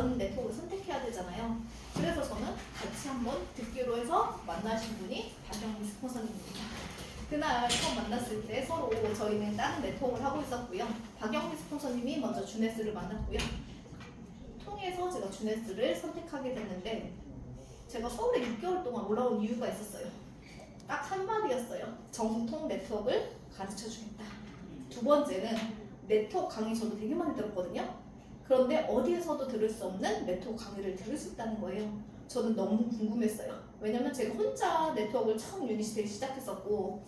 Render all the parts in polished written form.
다른 네트워크를 선택해야 되잖아요. 그래서 저는 같이 한번 듣기로 해서 만나신 분이 박영미 스폰서님입니다. 그날 처음 만났을 때 서로 저희는 다른 네트워크를 하고 있었고요. 박영미 스폰서님이 먼저 주네스를 만났고요. 통해서 제가 주네스를 선택하게 됐는데 제가 서울에 6개월 동안 올라온 이유가 있었어요. 딱 한마디였어요. 정통 네트워크를 가르쳐주겠다. 두 번째는 네트워크 강의 저도 되게 많이 들었거든요. 그런데 어디에서도 들을 수 없는 네트워크 강의를 들을 수 있다는 거예요. 저는 너무 궁금했어요. 왜냐면 제가 혼자 네트워크를 처음 유니시티에 시작했었고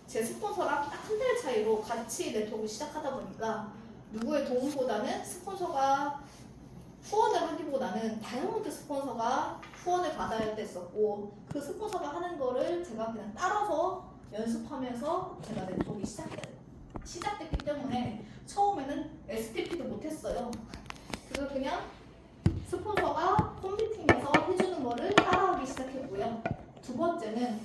제 스폰서랑 딱 한 달 차이로 같이 네트워크를 시작하다 보니까 누구의 도움보다는 스폰서가 후원을 하기보다는 다이아몬드 스폰서가 후원을 받아야 됐었고 그 스폰서가 하는 거를 제가 그냥 따라서 연습하면서 제가 네트워크가 시작됐기 때문에 처음에는 STP도 못했어요. 그래서 그냥 스폰서가 홈미팅에서 해주는 거를 따라하기 시작했고요. 두 번째는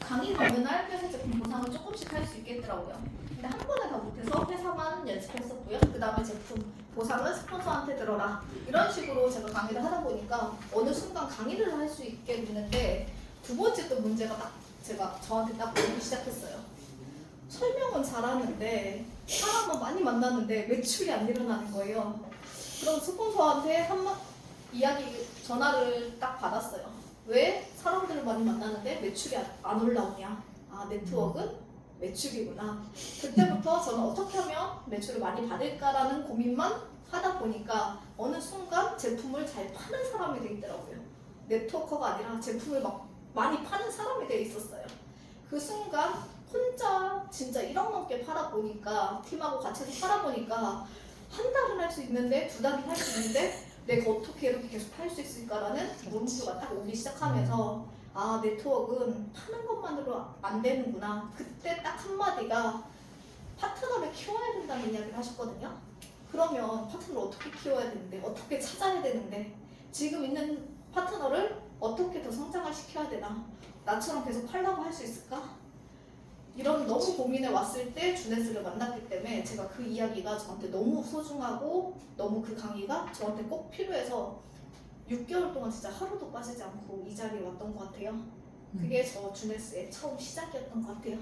강의가 어느 날 회사 제품 보상을 조금씩 할 수 있겠더라고요. 근데 한 번에 다 못해서 회사만 연습했었고요. 그 다음에 제품 보상은 스폰서한테 들어라. 이런 식으로 제가 강의를 하다 보니까 어느 순간 강의를 할 수 있게 됐는데 두 번째 또 문제가 딱 저한테 딱 오기 시작했어요. 설명은 잘하는데 사람은 많이 만나는데 매출이 안 일어나는 거예요. 그럼 스폰서한테 전화를 딱 받았어요. 왜 사람들을 많이 만나는데 매출이 안 올라오냐? 아, 네트워크는 매출이구나. 그때부터 저는 어떻게 하면 매출을 많이 받을까라는 고민만 하다 보니까 어느 순간 제품을 잘 파는 사람이 돼 있더라고요. 네트워커가 아니라 제품을 막 많이 파는 사람이 돼 있었어요. 그 순간 혼자 진짜 1억 넘게 팔아보니까 팀하고 같이 해서 팔아보니까 한 달은 할 수 있는데 두 달은 할 수 있는데 내가 어떻게 이렇게 계속 팔 수 있을까라는 물음표가 딱 오기 시작하면서 아, 네트워크는 파는 것만으로 안 되는구나. 그때 딱 한마디가 파트너를 키워야 된다는 이야기를 하셨거든요. 그러면 파트너를 어떻게 키워야 되는데 어떻게 찾아야 되는데 지금 있는 파트너를 어떻게 더 성장을 시켜야 되나? 나처럼 계속 팔라고 할 수 있을까? 이런 너무 고민에 왔을 때 주네스를 만났기 때문에 제가 그 이야기가 저한테 너무 소중하고 너무 그 강의가 저한테 꼭 필요해서 6개월 동안 진짜 하루도 빠지지 않고 이 자리에 왔던 것 같아요. 그게 저 주네스의 처음 시작이었던 것 같아요.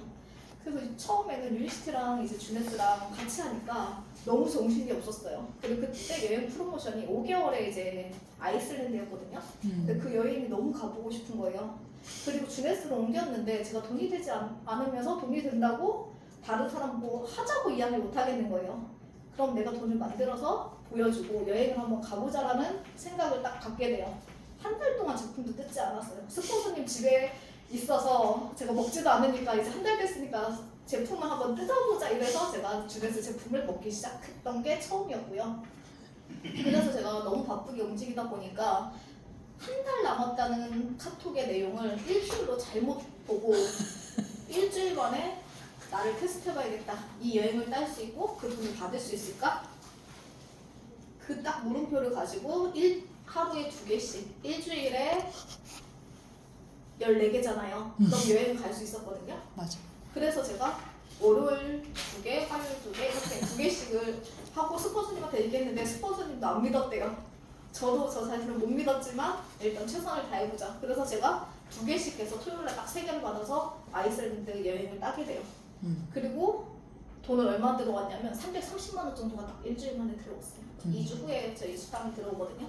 그래서 처음에는 유니시티랑 이제 주네스랑 같이 하니까 너무 정신이 없었어요. 그리고 그때 여행 프로모션이 5개월에 이제 아이슬란드였거든요. 근데 그 여행이 너무 가보고 싶은 거예요. 그리고 주네스로 옮겼는데 제가 돈이 되지 않으면서 돈이 된다고 다른 사람 뭐 하자고 이야기 못 하겠는 거예요. 그럼 내가 돈을 만들어서 보여주고 여행을 한번 가보자라는 생각을 딱 갖게 돼요. 한 달 동안 제품도 뜯지 않았어요. 스폰서님 집에 있어서 제가 먹지도 않으니까 이제 한 달 됐으니까 제품을 한번 뜯어보자 이래서 제가 주네스 제품을 먹기 시작했던 게 처음이었고요. 그래서 제가 너무 바쁘게 움직이다 보니까 한 달 남았다는 카톡의 내용을 일주일로 잘못 보고 일주일 만에 나를 테스트해봐야겠다. 이 여행을 딸 수 있고 그 돈을 받을 수 있을까? 그 딱 물음표를 가지고 하루에 2개씩 일주일에 14개잖아요. 그럼 여행을 갈 수 있었거든요. 맞아. 그래서 제가 월요일 2개, 화요일 2개 이렇게 2개씩을 하고 스폰서님한테 얘기했는데 스폰서님도 안 믿었대요. 저도 저 자신을 못 믿었지만 일단 최선을 다해보자. 그래서 제가 2개씩 해서 토요일에 딱 3개를 받아서 아이슬란드 여행을 따게 돼요. 그리고 돈을 얼마 들어왔냐면 330만 원 정도가 딱 일주일 만에 들어왔어요. 2주 후에 저희 수당이 들어오거든요.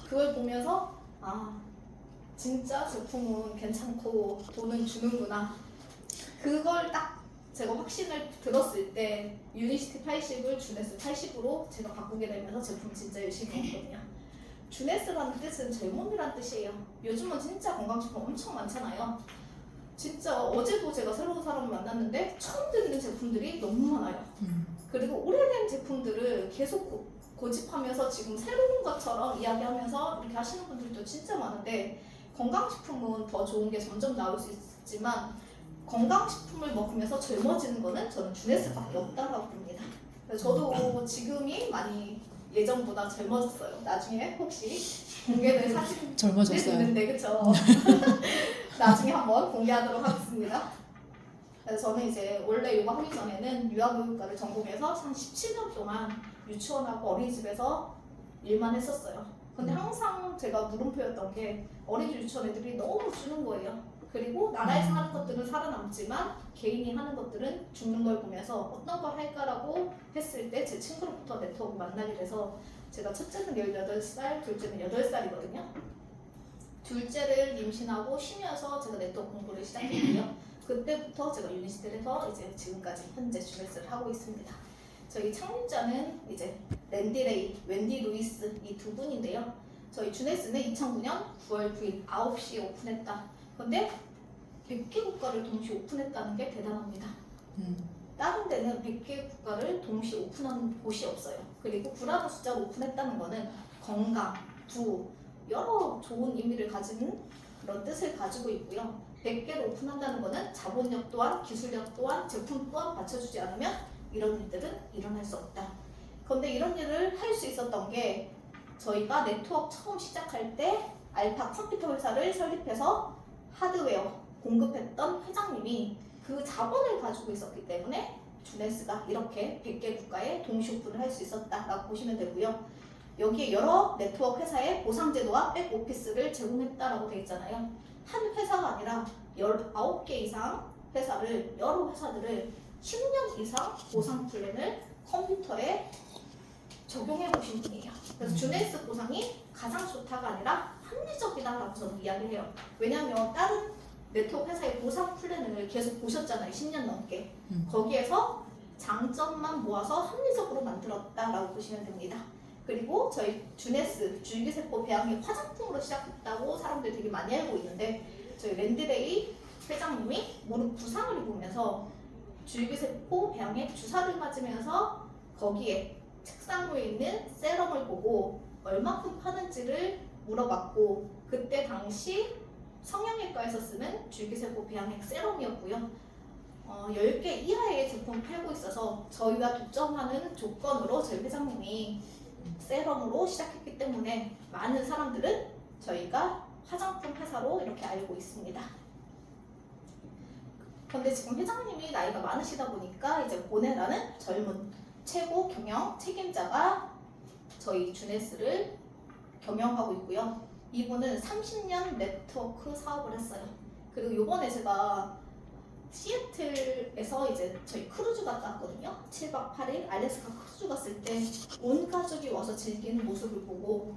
그걸 보면서 아, 진짜 제품은 괜찮고 돈은 주는구나. 그걸 딱 제가 확신을 들었을 때 유니시티 80을 주네스 80으로 제가 바꾸게 되면서 제품 진짜 열심히 했거든요. 주네스라는 뜻은 젊음이란 뜻이에요. 요즘은 진짜 건강식품 엄청 많잖아요. 진짜 어제도 제가 새로운 사람을 만났는데 처음 듣는 제품들이 너무 많아요. 그리고 오래된 제품들을 계속 고집하면서 지금 새로운 것처럼 이야기하면서 이렇게 하시는 분들도 진짜 많은데 건강식품은 더 좋은 게 점점 나올 수 있지만 건강식품을 먹으면서 젊어지는 거는 저는 주네스밖에 없다고 봅니다. 그래서 저도 지금이 많이 예전보다 젊어졌어요. 나중에 혹시 공개될 사진 젊어졌어요. 있는데 그쵸? 나중에 한번 공개하도록 하겠습니다. 그래서 저는 이제 원래 이거 하기 전에는 유아교육과를 전공해서 한 17년 동안 유치원하고 어린이집에서 일만 했었어요. 근데 항상 제가 물음표였던 게 어린이집 유치원 애들이 너무 주는 거예요. 그리고 나라에서 하는 것들은 살아남지만 개인이 하는 것들은 죽는 걸 보면서 어떤 걸 할까라고 했을 때 제 친구로부터 네트워크 만나게 돼서 제가 첫째는 18살, 둘째는 8살이거든요. 둘째를 임신하고 쉬면서 제가 네트워크 공부를 시작했고요. 그때부터 제가 유니스트를 해서 이제 지금까지 현재 주네스를 하고 있습니다. 저희 창립자는 이제 랜디 레이, 웬디 루이스 이 두 분인데요. 저희 주네스는 2009년 9월 9일 9시에 오픈했다. 근데 100개 국가를 동시에 오픈했다는 게 대단합니다. 다른 데는 100개 국가를 동시에 오픈한 곳이 없어요. 그리고 9라는 숫자로 오픈했다는 거는 건강, 부, 여러 좋은 의미를 가진 그런 뜻을 가지고 있고요. 100개를 오픈한다는 거는 자본력 또한, 기술력 또한, 제품 또한 받쳐주지 않으면 이런 일들은 일어날 수 없다. 그런데 이런 일을 할 수 있었던 게 저희가 네트워크 처음 시작할 때 알파 컴퓨터 회사를 설립해서 하드웨어 공급했던 회장님이 그 자본을 가지고 있었기 때문에 주네스가 이렇게 100개 국가에 동시 오픈을 할 수 있었다라고 보시면 되고요. 여기에 여러 네트워크 회사의 보상제도와 백오피스를 제공했다라고 되어 있잖아요. 한 회사가 아니라 19개 이상 회사를, 여러 회사들을 10년 이상 보상 플랜을 컴퓨터에 적용해 보신 분이에요. 그래서 주네스 보상이 가장 좋다가 아니라 합리적이다라고 저는 이야기를 해요. 왜냐하면 다른 네트워크 회사의 보상 플랜을 계속 보셨잖아요. 10년 넘게. 거기에서 장점만 모아서 합리적으로 만들었다라고 보시면 됩니다. 그리고 저희 주네스, 줄기세포 배양이 화장품으로 시작했다고 사람들이 되게 많이 알고 있는데 저희 랜드레이 회장님이 무릎 부상을 입으면서 줄기세포 배양에 주사를 맞으면서 거기에 책상 위에 있는 세럼을 보고 얼마큼 파는지를 물어봤고 그때 당시 성형외과에서 쓰는 줄기세포 배양액 세럼이었고요. 10개 이하의 제품 팔고 있어서 저희가 독점하는 조건으로 저희 회장님이 세럼으로 시작했기 때문에 많은 사람들은 저희가 화장품 회사로 이렇게 알고 있습니다. 그런데 지금 회장님이 나이가 많으시다 보니까 이제 고네라는 젊은 최고 경영 책임자가 저희 주네스를 경영하고 있고요. 이분은 30년 네트워크 사업을 했어요. 그리고 요번에 제가 시애틀에서 이제 저희 크루즈 갔다 왔거든요. 7박 8일 알래스카 크루즈 갔을 때 온 가족이 와서 즐기는 모습을 보고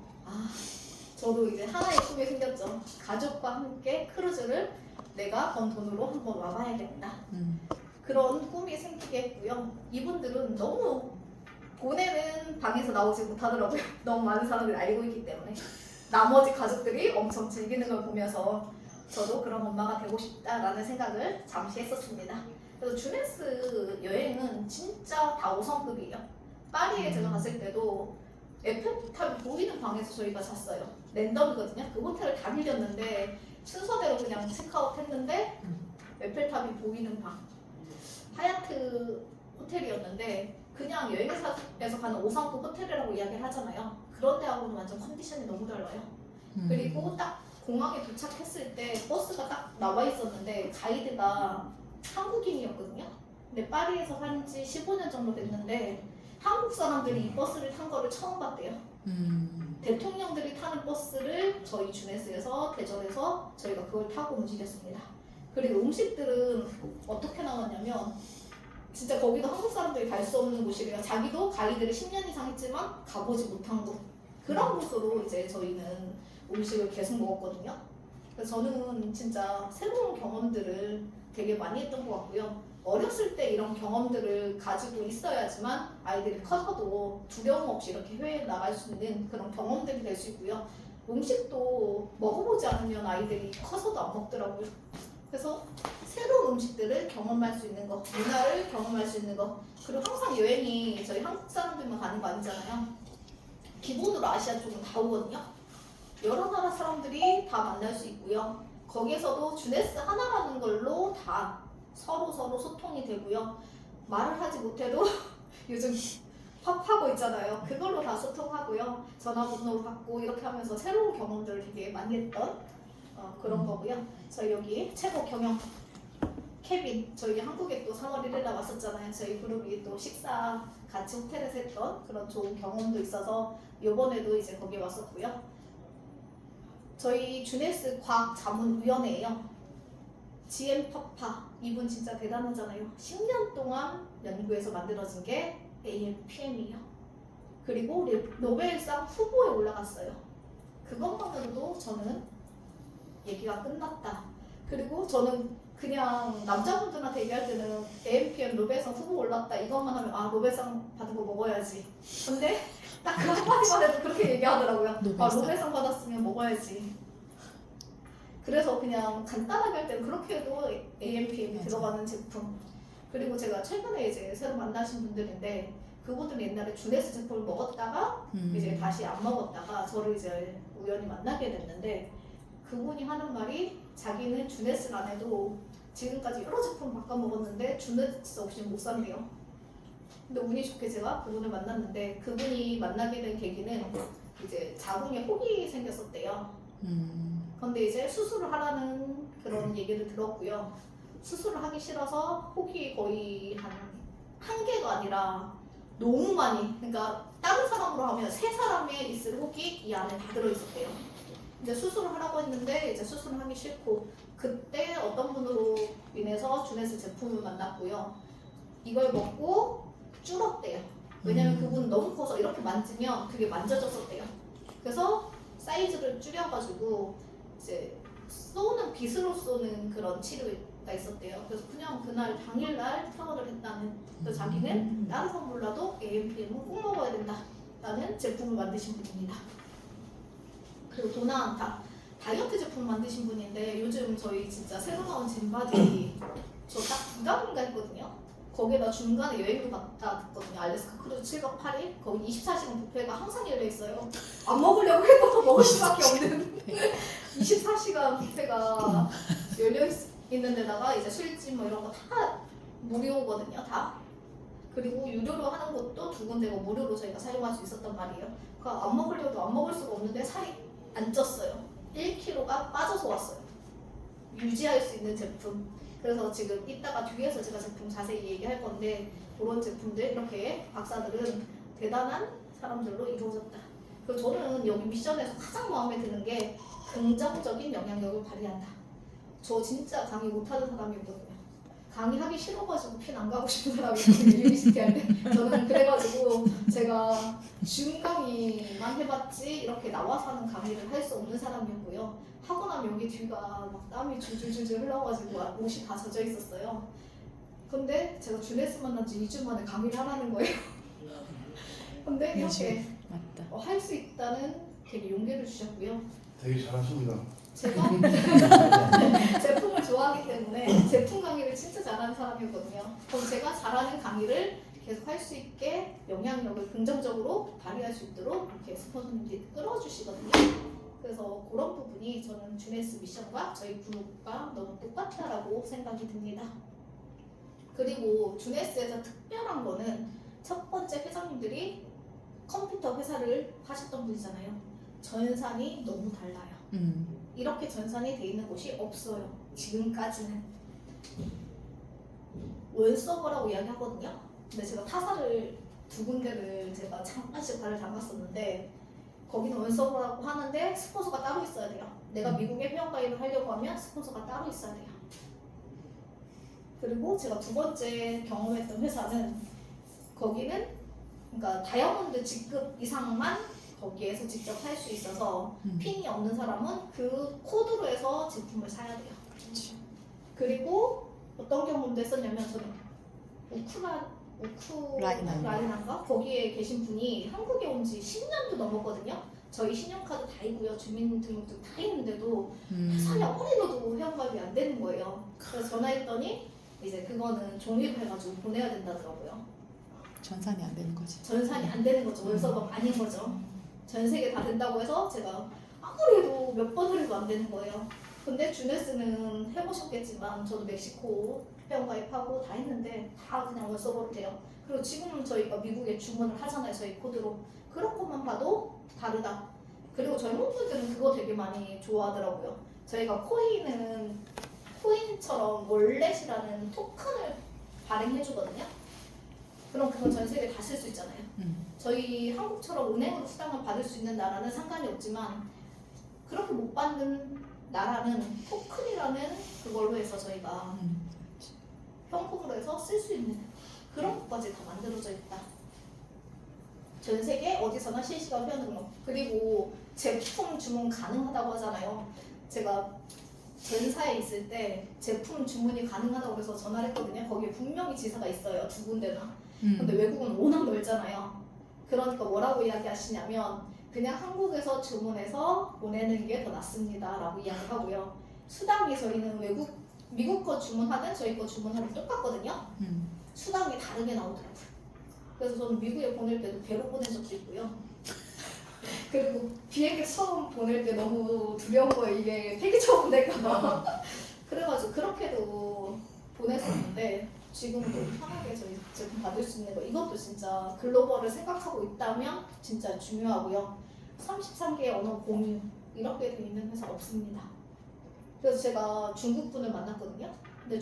저도 이제 하나의 꿈이 생겼죠. 가족과 함께 크루즈를 내가 번 돈으로 한번 와봐야겠다. 그런 꿈이 생기게 했고요. 이분들은 너무 고뇌는 방에서 나오지 못하더라고요. 너무 많은 사람들이 알고 있기 때문에 나머지 가족들이 엄청 즐기는 걸 보면서 저도 그런 엄마가 되고 싶다라는 생각을 잠시 했었습니다. 그래서 주네스 여행은 진짜 다 5성급이에요. 파리에 제가 갔을 때도 에펠탑이 보이는 방에서 저희가 잤어요. 랜덤이거든요. 그 호텔을 다 빌렸는데 순서대로 그냥 체크아웃 했는데 에펠탑이 보이는 방. 하얏트 호텔이었는데 그냥 여행사에서 가는 5성급 호텔이라고 이야기를 하잖아요. 그런 데하고는 완전 컨디션이 너무 달라요. 그리고 딱 공항에 도착했을 때 버스가 딱 나와 있었는데 가이드가 한국인이었거든요. 근데 파리에서 산 지 15년 정도 됐는데 한국 사람들이 이 버스를 탄 거를 처음 봤대요. 대통령들이 타는 버스를 저희 주네스에서 대전에서 저희가 그걸 타고 움직였습니다. 그리고 음식들은 어떻게 나왔냐면 진짜 거기도 한국 사람들이 갈 수 없는 곳이래요. 자기도 가이드를 10년 이상 했지만 가보지 못한 곳. 그런 곳으로 이제 저희는 음식을 계속 먹었거든요. 그래서 저는 진짜 새로운 경험들을 되게 많이 했던 것 같고요. 어렸을 때 이런 경험들을 가지고 있어야지만 아이들이 커서도 두려움 없이 이렇게 해외에 나갈 수 있는 그런 경험들이 될 수 있고요. 음식도 먹어보지 않으면 아이들이 커서도 안 먹더라고요. 그래서 새로운 음식들을 경험할 수 있는 거, 문화를 경험할 수 있는 거. 그리고 항상 여행이 저희 한국 사람들만 가는 거 아니잖아요. 기본으로 아시아 쪽은 다 오거든요. 여러 나라 사람들이 다 만날 수 있고요. 거기에서도 주네스 하나라는 걸로 다 서로 소통이 되고요. 말을 하지 못해도 요즘 팝하고 있잖아요. 그걸로 다 소통하고요. 전화번호를 받고 이렇게 하면서 새로운 경험들을 되게 많이 했던 그런 거고요. 저희 여기 최고 경영 케빈, 저희 한국에 또 3월 1일에 왔었잖아요. 저희 그룹이 또 식사 같이 호텔에서 했던 그런 좋은 경험도 있어서 이번에도 이제 거기 왔었고요. 저희 주네스 과학자문위원회예요. GM 퍼파 이분 진짜 대단하잖아요. 10년 동안 연구해서 만들어진 게 AMPM이에요. 그리고 노벨상 후보에 올라갔어요. 그것만으로도 저는 얘기가 끝났다. 그리고 저는 그냥 남자분들한테 얘기할 때는 AMPM 노벨상 후보 올랐다 이것만 하면 아 노벨상 받은 거 먹어야지. 근데 딱 그 한마디만 해도 그렇게 얘기하더라고요. 아 노벨상 받았으면 먹어야지. 그래서 그냥 간단하게 할 때는 그렇게 해도 AMPM이 들어가는 제품. 그리고 제가 최근에 이제 새로 만나신 분들인데 그분들은 옛날에 주네스 제품을 먹었다가 이제 다시 안 먹었다가 저를 이제 우연히 만나게 됐는데 그분이 하는 말이 자기는 주네스를 안 해도 지금까지 여러 제품 바꿔 먹었는데 주네스 없이 못 산대요. 근데 운이 좋게 제가 그분을 만났는데 그분이 만나게 된 계기는 이제 자궁에 혹이 생겼었대요. 근데 이제 수술을 하라는 그런 얘기를 들었고요. 수술을 하기 싫어서 혹이 거의 한 개가 아니라 너무 많이, 그러니까 다른 사람으로 하면 3사람에 있을 혹이 이 안에 다 들어있었대요. 근데 수술을 하라고 했는데 이제 수술을 하기 싫고 그때 어떤 분으로 인해서 주네스 제품을 만났고요. 이걸 먹고 줄었대요. 왜냐면 그분 너무 커서 이렇게 만지면 그게 만져졌었대요. 그래서 사이즈를 줄여가지고 이제 빗으로 쏘는 그런 치료가 있었대요. 그래서 그냥 그날 당일날 퇴원을 했다는. 그래서 자기는 다른 건 몰라도 AMPM은 꼭 먹어야 된다라는 제품을 만드신 분입니다. 그리고 도나안타 다이어트 제품 만드신 분인데 요즘 저희 진짜 새로 나온 진바디 저 딱 2달인가 했거든요. 거기에다 중간에 여행도 갔다 왔거든요. 알래스카 크루즈 7박 8일. 거기 24시간 뷔페가 항상 열려 있어요. 안 먹으려고 해도 더 먹을 수밖에 없는 24시간 뷔페가 열려 있는 데다가 이제 술집 뭐 이런 거 다 무료거든요. 다. 그리고 유료로 하는 것도 2군데고 무료로 저희가 사용할 수 있었단 말이에요. 그러니까 안 먹으려도 안 먹을 수가 없는데 살이 안 쪘어요. 1kg가 빠져서 왔어요. 유지할 수 있는 제품. 그래서 지금 이따가 뒤에서 제가 제품 자세히 얘기할 건데 그런 제품들 이렇게 박사들은 대단한 사람들로 이루어졌다. 그리고 저는 여기 미션에서 가장 마음에 드는 게 긍정적인 영향력을 발휘한다. 저 진짜 강의 못하는 사람이거든요. 강의하기 싫어가지고 핀 안 가고 싶은 사람이거든요. 유니시티 할 때. 저는 그래가지고 제가 줌 강의만 해봤지 이렇게 나와서 하는 강의를 할 수 없는 사람이었고요. 하고 나면 여기 뒤가 막 땀이 줄줄줄줄 흘러가지고 옷이 다 젖어 있었어요. 근데 제가 주네스 만난 지 2주 만에 강의를 하라는 거예요. 근데 이렇게 할 수 있다는 되게 용기를 주셨고요. 되게 잘하십니다. 제가 제품을 좋아하기 때문에 제품 강의를 진짜 잘하는 사람이었거든요. 그럼 제가 잘하는 강의를 계속 할 수 있게 영향력을 긍정적으로 발휘할 수 있도록 이렇게 스폰서님들이 끌어주시거든요. 그래서 그런 부분이 저는 주네스 미션과 저희 그룹과 너무 똑같다라고 생각이 듭니다. 그리고 주네스에서 특별한 거는 첫 번째 회장님들이 컴퓨터 회사를 하셨던 분이잖아요. 전산이 너무 달라요. 이렇게 전산이 돼 있는 곳이 없어요. 지금까지는. 원서버라고 이야기하거든요. 근데 제가 타사를 2군데를 제가 잠깐씩 발을 담갔었는데 거기는 원서버라고 하는데 스폰서가 따로 있어야 돼요. 내가 미국에 회원가입을 하려고 하면 스폰서가 따로 있어야 돼요. 그리고 제가 2번째 경험했던 회사는 거기는 그러니까 다이아몬드 직급 이상만 거기에서 직접 할 수 있어서 핀이 없는 사람은 그 코드로 해서 제품을 사야 돼요. 그리고 어떤 경험도 했었냐면 저는 우크라이나인가? 거기에 계신 분이 한국에 온 지 10년도 넘었거든요. 저희 신용카드 다 있고요. 주민등록증 다 있는데도 회사에 아무리 넣어도 회원가입이 안 되는 거예요. 그래서 전화했더니 이제 그거는 종이로 해가지고 보내야 된다더라고요. 전산이 안 되는 거지. 전산이 안 되는 거죠. 원서버가 아닌 거죠. 전 세계 다 된다고 해서 제가 아무리 해도 몇 번 해도 안 되는 거예요. 근데 주네스는 해보셨겠지만 저도 멕시코 회원가입하고 다 했는데 다 그냥 원서버로 돼요. 그리고 지금은 저희가 미국에 주문을 하잖아요. 저희 코드로. 그런 것만 봐도 다르다. 그리고 젊은 분들은 그거 되게 많이 좋아하더라고요. 저희가 코인은 코인처럼 월렛이라는 토큰을 발행해주거든요. 그럼 그건 전 세계 다 쓸 수 있잖아요. 저희 한국처럼 은행으로 수당을 받을 수 있는 나라는 상관이 없지만 그렇게 못 받는 나라는 토큰이라는 그걸로 해서 저희가 현금으로 해서 쓸 수 있는 그런 것까지 다 만들어져 있다. 전 세계 어디서나 실시간 회원등록. 그리고 제품 주문 가능하다고 하잖아요. 제가 전사에 있을 때 제품 주문이 가능하다고 해서 전화를 했거든요. 거기에 분명히 지사가 있어요. 두 군데나. 근데 외국은 워낙 넓잖아요. 그러니까 뭐라고 이야기하시냐면 그냥 한국에서 주문해서 보내는 게 더 낫습니다 라고 이야기하고요. 수당이 저희는 미국 거 주문하든 저희 거 주문하든 똑같거든요. 수당이 다르게 나오더라고요. 그래서 저는 미국에 보낼 때도 배로 보낸 적도 있고요. 그리고 비행기 처음 보낼 때 너무 두려운 거예요. 이게 폐기처 보낼까봐. 그래가지고 그렇게도 보냈었는데 지금은 너무 편하게 저희 제품 받을 수 있는 거. 이것도 진짜 글로벌을 생각하고 있다면 진짜 중요하고요. 33개의 언어 공유 이렇게 돼 있는 회사 없습니다. 그래서 제가 중국 분을 만났거든요. 근데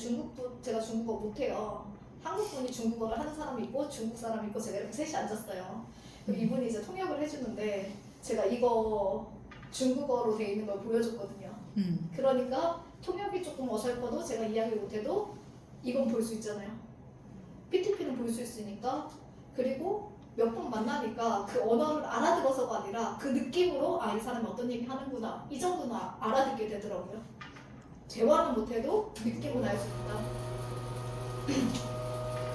제가 중국어 못해요. 한국 분이 중국어를 하는 사람이 있고 중국 사람이 있고 제가 이렇게 셋이 앉았어요. 그럼 이분이 이제 통역을 해주는데 제가 이거 중국어로 돼 있는 걸 보여줬거든요. 그러니까 통역이 조금 어설퍼도 제가 이야기 못해도 이건 볼 수 있잖아요. PTP는 볼 수 있으니까. 그리고 몇 번 만나니까 그 언어를 알아들어서가 아니라 그 느낌으로 아, 이 사람이 어떤 얘기 하는구나 이 정도는 알아듣게 되더라고요. 대화는 못해도 느낌은 알 수 있다.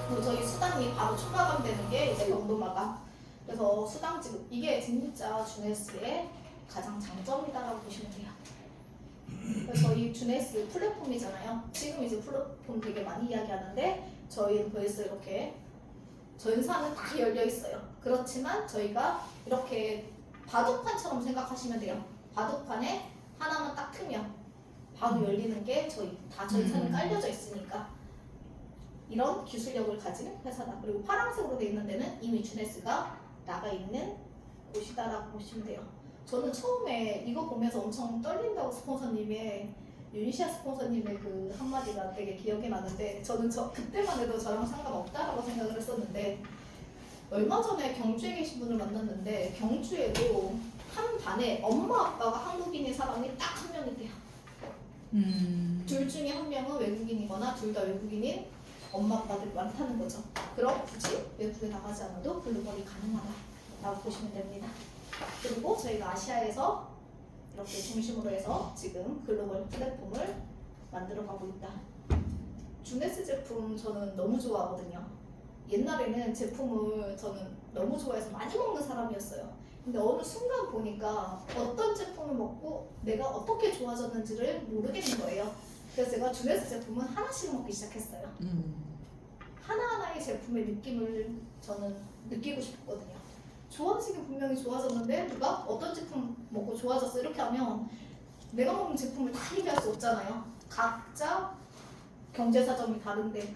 그리고 저희 수당이 바로 초과감되는 게 이제 연도마다. 그래서 수당 지급 이게 진짜 주네스의 가장 장점이다라고 보시면 돼요. 그래서 저희 주네스 플랫폼이잖아요. 지금 이제 플랫폼 되게 많이 이야기하는데 저희는 벌써 이렇게 전사는 다 열려 있어요. 그렇지만 저희가 이렇게 바둑판처럼 생각하시면 돼요. 바둑판에 하나만 딱 트면 바로 열리는 게 저희 전사는 깔려져 있으니까 이런 기술력을 가진 회사다. 그리고 파란색으로 되어 있는 데는 이미 주네스가 나가 있는 곳이다라고 보시면 돼요. 저는 처음에 이거 보면서 엄청 떨린다고 스폰서님의 유니시아 스폰서님의 그 한마디가 되게 기억에 나는데 저는 그때만 해도 저랑 상관없다라고 생각을 했었는데 얼마 전에 경주에 계신 분을 만났는데 경주에도 한 반에 엄마 아빠가 한국인인 사람이 딱 한 명이래요. 둘 중에 한 명은 외국인이거나 둘 다 외국인인 엄마 아빠들이 많다는 거죠. 그럼 굳이 외국에 나가지 않아도 글로벌이 가능하다라고 보시면 됩니다. 그리고 저희가 아시아에서 이렇게 중심으로 해서 지금 글로벌 플랫폼을 만들어가고 있다. 주네스 제품 저는 너무 좋아하거든요. 옛날에는 제품을 저는 너무 좋아해서 많이 먹는 사람이었어요. 근데 어느 순간 보니까 어떤 제품을 먹고 내가 어떻게 좋아졌는지를 모르겠는 거예요. 그래서 제가 주네스 제품은 하나씩 먹기 시작했어요. 하나하나의 제품의 느낌을 저는 느끼고 싶거든요. 좋아지긴 분명히 좋아졌는데 누가 어떤 제품 먹고 좋아졌어 이렇게 하면 내가 먹는 제품을 다 얘기할 수 없잖아요. 각자 경제사정이 다른데.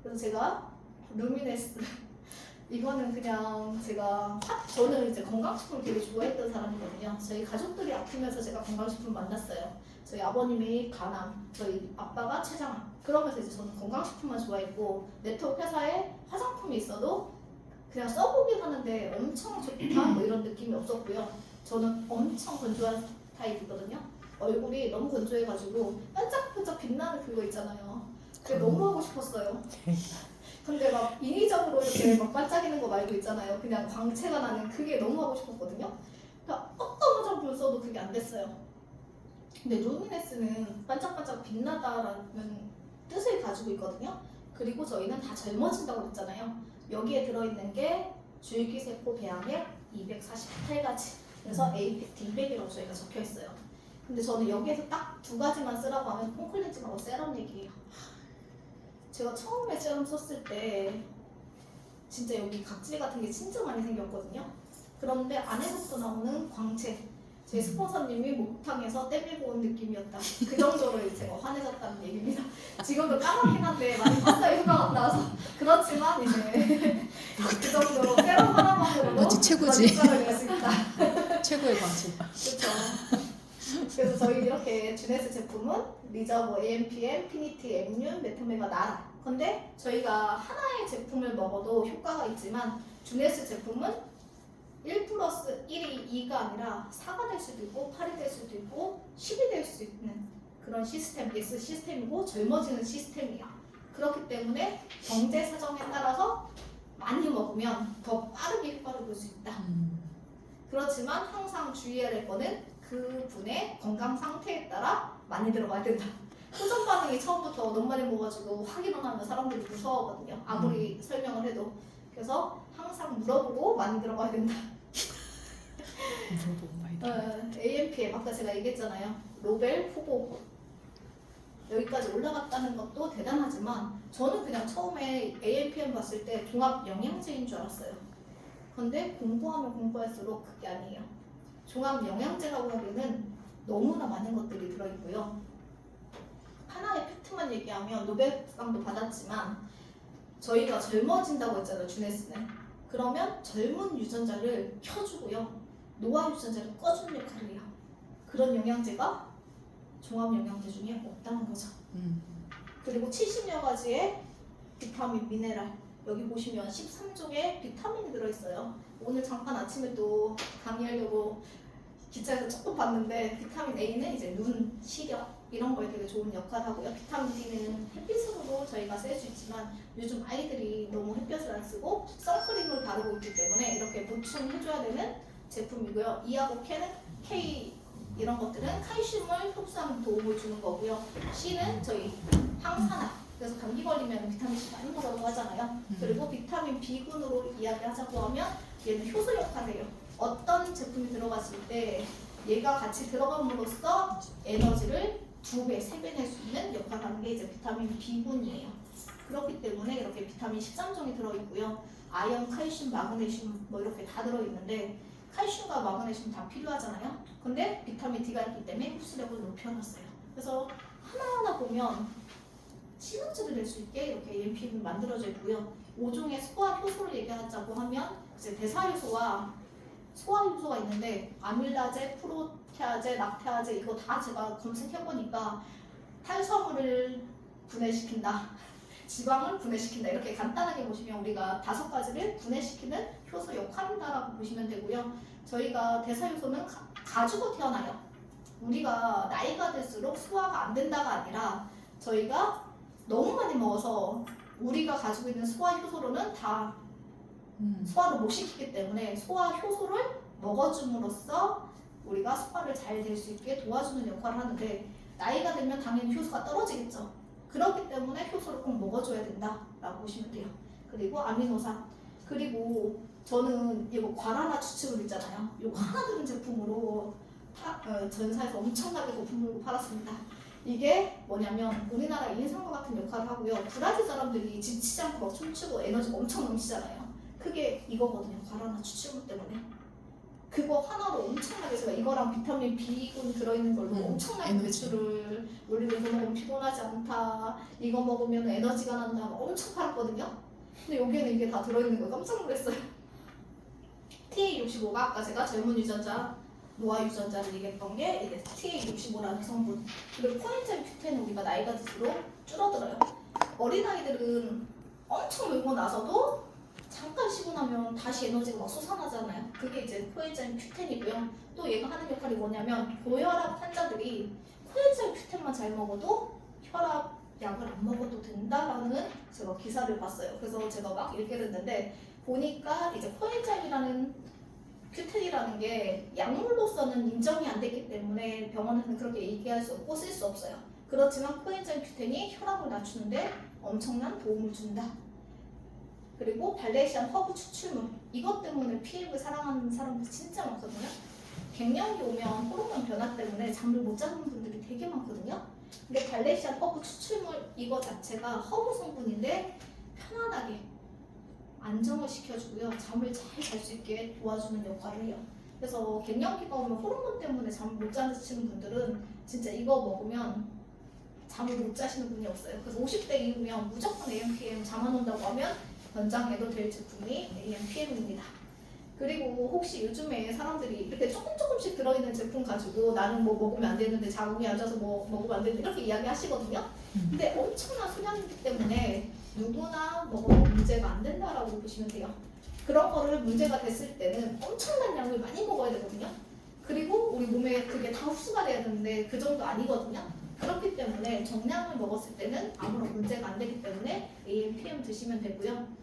그래서 제가 루미네스 이거는 그냥 저는 이제 건강식품을 되게 좋아했던 사람이거든요. 저희 가족들이 아프면서 제가 건강식품 만났어요. 저희 아버님이 간암, 저희 아빠가 췌장암. 그러면서 이제 저는 건강식품만 좋아했고 네트워크 회사에 화장품이 있어도 그냥 써보긴 하는데 엄청 좋다 뭐 이런 느낌이 없었고요. 저는 엄청 건조한 타입이거든요. 얼굴이 너무 건조해가지고 반짝반짝 빛나는 그거 있잖아요. 그게 너무 하고 싶었어요. 근데 막 인위적으로 이렇게 막 반짝이는 거 말고 있잖아요. 그냥 광채가 나는 그게 너무 하고 싶었거든요. 그러니까 어떤 화장품을 써도 그게 안 됐어요. 근데 루미네스는 반짝반짝 빛나다라는 뜻을 가지고 있거든요. 그리고 저희는 다 젊어진다고 그랬잖아요. 여기에 들어있는 게 줄기세포 배양액 248가지. 그래서 APT 200이라고 저희가 적혀있어요. 근데 저는 여기에서 딱 두 가지만 쓰라고 하면 폼클렌징하고 세럼 얘기예요. 제가 처음에 세럼 썼을 때 진짜 여기 각질 같은 게 진짜 많이 생겼거든요. 그런데 안에서부터 나오는 광채, 제 스폰서님이 목탕에서 떼밀고 온 느낌이었다. 그 정도로 제가 환해졌다는 얘기입니다. 지금도 까맣긴 한데 많이 봤어요. 휴가 갔다 와서. 그렇지만 이제 그 정도로 세럼 하나만으로도 그렇지, 최고지. 만족감을 냈습니다. 최고의 광채. 그렇죠. 그래서 저희 이렇게 주네스 제품은 리저버, AMPM, 피니티, 엠륜, 메토메가, 나라. 근데 저희가 하나의 제품을 먹어도 효과가 있지만 주네스 제품은 1 플러스 1이 2가 아니라 4가 될 수도 있고 8이 될 수도 있고 10이 될 수 있는 그런 시스템, 예스 시스템이고 젊어지는 시스템이야. 그렇기 때문에 경제 사정에 따라서 많이 먹으면 더 빠르게 효과를 볼 수 있다. 그렇지만 항상 주의해야 될 거는 그 분의 건강 상태에 따라 많이 들어가야 된다. 후전 반응이 처음부터 너무 많이 먹어가지고 확 일어나면 사람들이 무서워하거든요. 아무리 설명을 해도. 그래서 항상 물어보고 많이 들어가야 된다. 물어보고 많이 들어. AMPM 아까 제가 얘기했잖아요. 노벨 후보 여기까지 올라갔다는 것도 대단하지만 저는 그냥 처음에 AMPM 봤을 때 종합 영양제인 줄 알았어요. 근데 공부하면 공부할수록 그게 아니에요. 종합 영양제라고 하기에는 너무나 많은 것들이 들어있고요. 하나의 팩트만 얘기하면 노벨상도 받았지만 저희가 젊어진다고 했잖아요. 주네스는. 그러면 젊은 유전자를 켜주고요. 노화 유전자를 꺼주는 역할을 해요. 그런 영양제가 종합 영양제 중에 없다는 거죠. 그리고 70여 가지의 비타민, 미네랄 여기 보시면 13종의 비타민이 들어있어요. 오늘 잠깐 아침에 또 강의하려고 기차에서 조금 봤는데 비타민 A는 이제 눈, 시력 이런 거에 되게 좋은 역할을 하고요. 비타민 D는 햇빛으로도 저희가 쓸 수 있지만 요즘 아이들이 너무 햇볕을 안 쓰고 선크림을 바르고 있기 때문에 이렇게 보충해줘야 되는 제품이고요. E하고 K 이런 것들은 칼슘을 흡수하는 도움을 주는 거고요. C는 저희 항산화. 그래서 감기 걸리면 비타민 C 많이 먹으라고 하잖아요. 그리고 비타민 B군으로 이야기하자고 하면 얘는 효소 역할을 해요. 어떤 제품이 들어갔을 때 얘가 같이 들어감으로써 에너지를 2배, 3배 낼 수 있는 역할을 하는 게 이제 비타민 B군이에요. 그렇기 때문에 이렇게 비타민 13종이 들어있고요. 아연, 칼슘, 마그네슘 뭐 이렇게 다 들어있는데 칼슘과 마그네슘 다 필요하잖아요. 근데 비타민 D가 있기 때문에 흡수력을 높여놨어요. 그래서 하나하나 보면 시너지를 낼 수 있게 이렇게 AMP를 만들어져 있고요. 5종의 소화 효소를 얘기하자고 하면 이제 대사효소와 소화 효소가 있는데 아밀라제, 프로테아제, 락테아제 이거 다 제가 검색해보니까 탄수화물을 분해시킨다, 지방을 분해시킨다 이렇게 간단하게 보시면 우리가 5가지를 분해시키는 효소 역할이다라고 보시면 되고요. 저희가 대사효소는 가지고 태어나요. 우리가 나이가 들수록 소화가 안 된다가 아니라 저희가 너무 많이 먹어서 우리가 가지고 있는 소화 효소로는 다 소화를 못 시키기 때문에 소화 효소를 먹어줌으로써 우리가 소화를 잘 될 수 있게 도와주는 역할을 하는데 나이가 들면 당연히 효소가 떨어지겠죠. 그렇기 때문에 효소를 꼭 먹어줘야 된다라고 보시면 돼요. 그리고 아미노산 그리고 저는 이거 과라나 추출물 있잖아요. 이거 하나 들은 제품으로 전사에서 엄청나게 거품 물고 팔았습니다. 이게 뭐냐면 우리나라 인삼과 같은 역할을 하고요. 브라질 사람들이 지치지 않고 막 춤추고 에너지가 엄청 넘치잖아요. 그게 이거거든요. 과라나 추출물 때문에. 그거 하나로 엄청나게 제가 이거랑 비타민 B군 들어있는 걸로 엄청나게 에너지. 매출을 올리고 이거 먹으면 피곤하지 않다. 이거 먹으면 에너지가 난다. 엄청 팔았거든요. 근데 여기에는 이게 다 들어있는 거 깜짝 놀랐어요. TA65가 아까 제가 젊은 유전자 노화 유전자를 얘기했던 게 이게 TA65라는 성분. 그리고 코엔자임 Q10은 우리가 나이가 들수록 줄어들어요. 어린아이들은 엄청 놀고 나서도 잠깐 쉬고 나면 다시 에너지가 막 솟아나잖아요. 그게 이제 코엔자임 Q10이고요. 또 얘가 하는 역할이 뭐냐면 고혈압 환자들이 코엔자임 Q10만 잘 먹어도 혈압 약을 안 먹어도 된다라는 제가 기사를 봤어요. 그래서 제가 막 읽게 됐는데 보니까 이제 코엔자임이라는 q10이라는 게 약물로서는 인정이 안 됐기 때문에 병원에서는 그렇게 얘기할 수 없고 쓸 수 없어요. 그렇지만 코엔자임 q10이 혈압을 낮추는데 엄청난 도움을 준다. 그리고 발레시안 허브 추출물 이것 때문에 PM을 사랑하는 사람들 진짜 많거든요. 갱년기 오면 호르몬 변화 때문에 잠을 못 자는 분들이 되게 많거든요. 근데 발레시안 허브 추출물 이거 자체가 허브 성분인데 편안하게 안정을 시켜주고요. 잠을 잘 잘 수 있게 도와주는 역할을 해요. 그래서 갱년기가 오면 호르몬 때문에 잠을 못 자시는 분들은 진짜 이거 먹으면 잠을 못 자시는 분이 없어요. 그래서 50대 이후면 무조건 AMPM 잠 안 온다고 하면 권장해도 될 제품이 AMPM입니다. 그리고 혹시 요즘에 사람들이 이렇게 조금씩 들어있는 제품 가지고 나는 뭐 먹으면 안 되는데 자궁이 앉아서 뭐 먹으면 안 되는데 이렇게 이야기 하시거든요. 근데 엄청난 수량이기 때문에 누구나 먹어도 문제가 안 된다라고 보시면 돼요. 그런 거를 문제가 됐을 때는 엄청난 양을 많이 먹어야 되거든요. 그리고 우리 몸에 그게 다 흡수가 돼야 되는데 그 정도 아니거든요. 그렇기 때문에 정량을 먹었을 때는 아무런 문제가 안 되기 때문에 AMPM 드시면 되고요.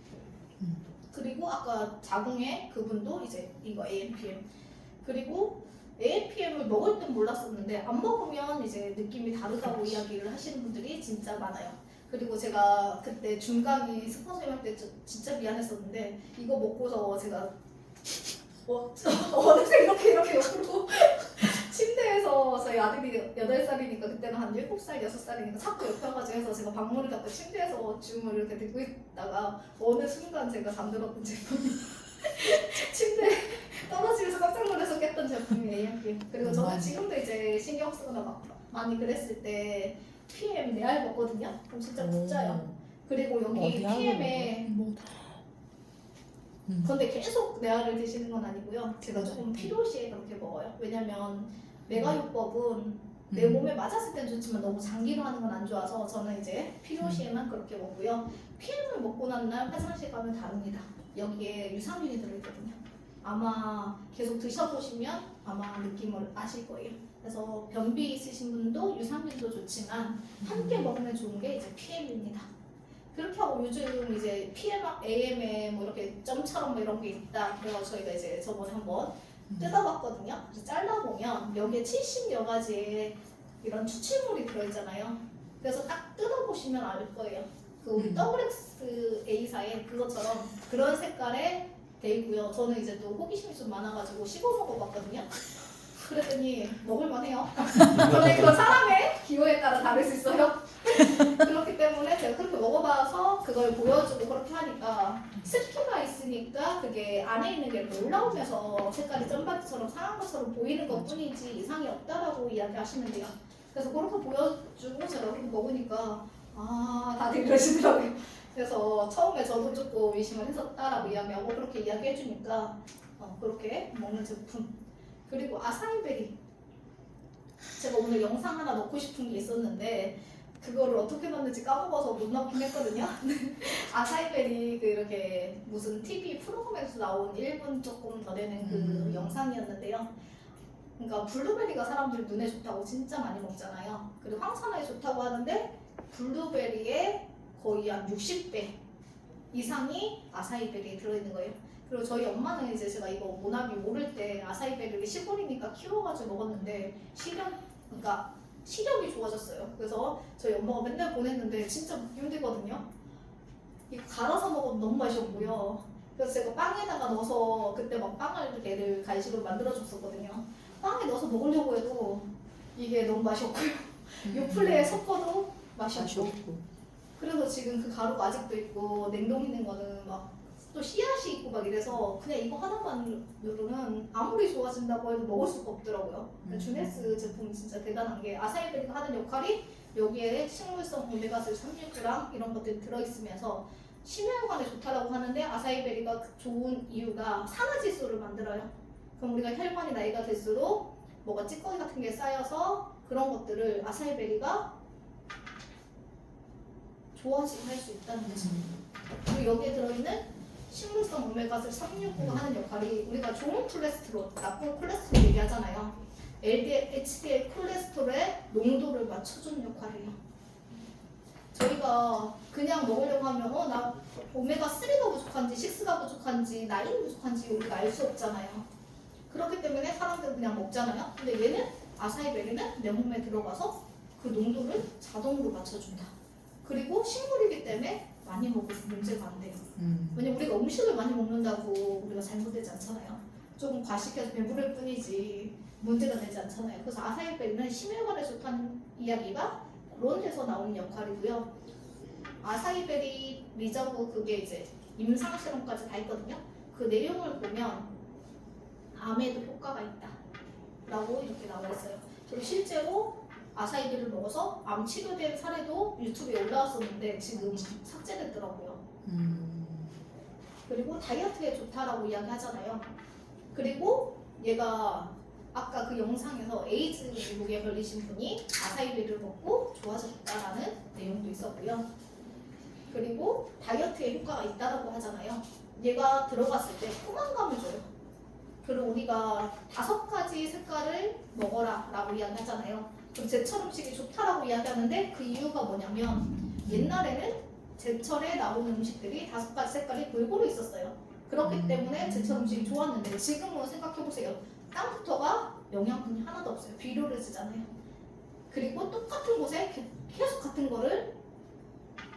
그리고 아까 자궁의 그분도 이제 이거 AMPM. 그리고 AMPM을 먹을 땐 몰랐었는데 안 먹으면 이제 느낌이 다르다고 이야기를 하시는 분들이 진짜 많아요. 그리고 제가 그때 중간이 스폰서님 할 때 진짜 미안했었는데 이거 먹고서 제가 어느새 이렇게 옆으로 침대에서 저희 아들이 8살이니까 그때는 한 7살, 6살이니까 자꾸 옆에 와가지고 해서 제가 방문을 닫고 침대에서 줌을 이렇게 듣고 있다가 어느 순간 제가 잠들었던 제품이 침대에 떨어지면서 깜짝 놀라서 깼던 제품이 AMPM. 그리고 저는 지금도 이제 신경 쓰거나 막 많이 그랬을 때 PM 레알 먹거든요. 그럼 진짜 붙자요. 그리고 여기 PM에 근데 계속 레알을 드시는 건 아니고요. 제가 조금 필요시에 그렇게 먹어요. 왜냐면 메가요법은 내 몸에 맞았을 땐 좋지만 너무 장기로 하는 건 안 좋아서 저는 이제 필요시에만 그렇게 먹고요. PM을 먹고 난 날 화장실 가면 다릅니다. 여기에 유산균이 들어있거든요. 아마 계속 드셔보시면 아마 느낌을 아실 거예요. 그래서 변비 있으신 분도 유산균도 좋지만 함께 먹으면 좋은 게 이제 PM입니다. 그렇게 하고 요즘 이제 PM, AM에 뭐 이렇게 점처럼 뭐 이런 게 있다. 그래서 저희가 이제 저번에 한번 뜯어봤거든요. 그래서 잘라보면 여기에 70여 가지의 이런 추출물이 들어있잖아요. 그래서 딱 뜯어보시면 알 거예요. 그 우리 WX A사에 그것처럼 그런 색깔에 돼 있고요. 저는 이제 또 호기심이 좀 많아가지고 씹어 먹어봤거든요. 그랬더니 먹을만해요. 근데 그건 사람의 기호에 따라 다를 수 있어요. 그렇기 때문에 제가 그렇게 먹어봐서 그걸 보여주고 그렇게 하니까 습기가 있으니까 그게 안에 있는 게 올라오면서 색깔이 점바지처럼 상한 것처럼 보이는 것 뿐이지 이상이 없다라고 이야기하시면 돼요. 그래서 그렇게 보여주고 제가 그렇게 먹으니까 다들 그러시더라고요. 그래서 처음에 저도 조금 의심을 했었다라고 이야기하고 그렇게 이야기해주니까 그렇게 먹는 제품. 그리고 아사이베리. 제가 오늘 영상 하나 넣고 싶은 게 있었는데 그거를 어떻게 넣는지 까먹어서 못 넣긴 했거든요. 아사이베리 그 이렇게 무슨 TV 프로그램에서 나온 1분 조금 더 되는 그 영상이었는데요. 그러니까 블루베리가 사람들 눈에 좋다고 진짜 많이 먹잖아요. 그리고 황산화에 좋다고 하는데 블루베리의 거의 한 60배 이상이 아사이베리에 들어있는 거예요. 그리고 저희 엄마는 이제 제가 이거 모나비 모를 때 아사이베리를 시골이니까 키워가지고 먹었는데 시력이 좋아졌어요. 그래서 저희 엄마가 맨날 보냈는데 진짜 먹기 힘들거든요. 이거 갈아서 먹으면 너무 맛이 없고요. 그래서 제가 빵에다가 넣어서 그때 막 빵을 이렇게 애들 간식으로 만들어줬었거든요. 빵에 넣어서 먹으려고 해도 이게 너무 맛이 없고요. 요플레에 섞어도 맛이 없고. 그래서 지금 그 가루가 아직도 있고 냉동 있는 거는 막 또 씨앗이 있고 막 이래서 그냥 이거 하나만으로는 아무리 좋아진다고 해도 먹을 수가 없더라고요. 주네스 제품이 진짜 대단한 게 아사이베리가 하는 역할이 여기에 식물성 오메가3 36g 이런 것들이 들어있으면서 심혈관에 좋다라고 하는데 아사이베리가 좋은 이유가 산화질소를 만들어요. 그럼 우리가 혈관이 나이가 들수록 뭐가 찌꺼기 같은 게 쌓여서 그런 것들을 아사이베리가 좋아지게 할 수 있다는 거죠. 그리고 여기에 들어있는 식물성 오메가3 369가 하는 역할이 우리가 좋은 콜레스테롤, 나쁜 콜레스테롤 얘기하잖아요. LDL, HDL 콜레스테롤의 농도를 맞춰주는 역할이에요. 저희가 그냥 먹으려고 하면 나 오메가3가 부족한지 6가 부족한지 9이 부족한지 우리가 알 수 없잖아요. 그렇기 때문에 사람들은 그냥 먹잖아요. 근데 얘는 아사이베리는 내 몸에 들어가서 그 농도를 자동으로 맞춰준다. 그리고 식물이기 때문에 많이 먹어도 문제가 안 돼요. 왜냐면 우리가 음식을 많이 먹는다고 우리가 잘못되지 않잖아요. 조금 과식해서 배부를 뿐이지 문제가 되지 않잖아요. 그래서 아사이베리는 심혈관에 좋다는 이야기가 그런 데서 나오는 역할이고요. 아사이베리 리저브 그게 이제 임상 실험까지 다 있거든요. 그 내용을 보면 암에도 효과가 있다 라고 이렇게 나와 있어요. 그리고 실제로 아사이베리를 먹어서 암 치료된 사례도 유튜브에 올라왔었는데 지금 삭제됐더라고요. 그리고 다이어트에 좋다라고 이야기하잖아요. 그리고 얘가 아까 그 영상에서 에이즈 기복에 걸리신 분이 아사이베리를 먹고 좋아졌다라는 내용도 있었고요. 그리고 다이어트에 효과가 있다라고 하잖아요. 얘가 들어갔을 때 포만감을 줘요. 그리고 우리가 5가지 색깔을 먹어라 라고 이야기하잖아요. 그럼 제철 음식이 좋다라고 이야기하는데 그 이유가 뭐냐면 옛날에는 제철에 나오는 음식들이 5가지 색깔이 골고루 있었어요. 그렇기 때문에 제철 음식이 좋았는데 지금은 생각해보세요. 땅부터가 영양분이 하나도 없어요. 비료를 쓰잖아요. 그리고 똑같은 곳에 계속 같은 거를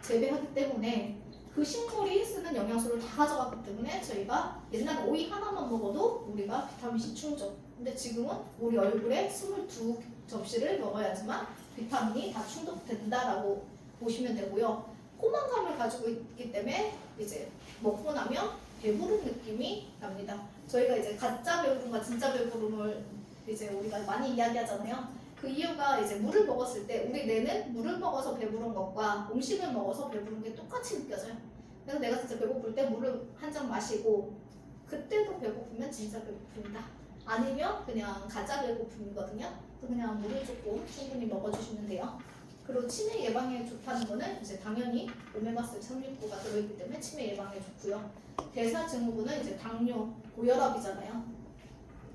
재배하기 때문에 그 식물이 쓰는 영양소를 다 가져갔기 때문에 저희가 옛날 오이 하나만 먹어도 우리가 비타민C 충족. 근데 지금은 우리 얼굴에 22접시를 먹어야지만 비타민이 다 충족된다라고 보시면 되고요. 포만감을 가지고 있기 때문에 이제 먹고 나면 배부른 느낌이 납니다. 저희가 이제 가짜 배부름과 진짜 배부름을 이제 우리가 많이 이야기하잖아요. 그 이유가 이제 물을 먹었을 때 우리 뇌는 물을 먹어서 배부른 것과 음식을 먹어서 배부른 게 똑같이 느껴져요. 그래서 내가 진짜 배고플 때 물을 한 잔 마시고 그때도 배고프면 진짜 배고픕니다. 아니면 그냥 가짜 배고픔이거든요. 그래서 그냥 물을 조금 충분히 먹어주시면 돼요. 그리고 치매 예방에 좋다는 거는 이제 당연히 오메가3 섬유구가 들어있기 때문에 치매 예방에 좋고요. 대사증후군은 이제 당뇨, 고혈압이잖아요.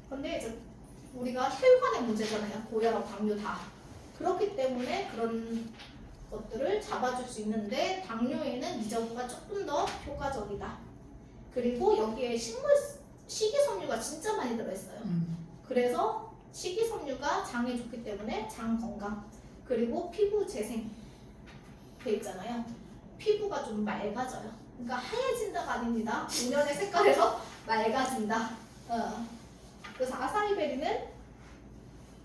근데 이제 우리가 혈관의 문제잖아요. 고혈압, 당뇨 다. 그렇기 때문에 그런 것들을 잡아줄 수 있는데 당뇨에는 이전과 조금 더 효과적이다. 그리고 여기에 식이섬유가 진짜 많이 들어있어요. 그래서 식이섬유가 장에 좋기 때문에 장 건강 그리고 피부 재생 돼 있잖아요. 피부가 좀 맑아져요. 그러니까 하얘진다가 아닙니다. 본연의 색깔에서 맑아진다. 그래서 아사이베리는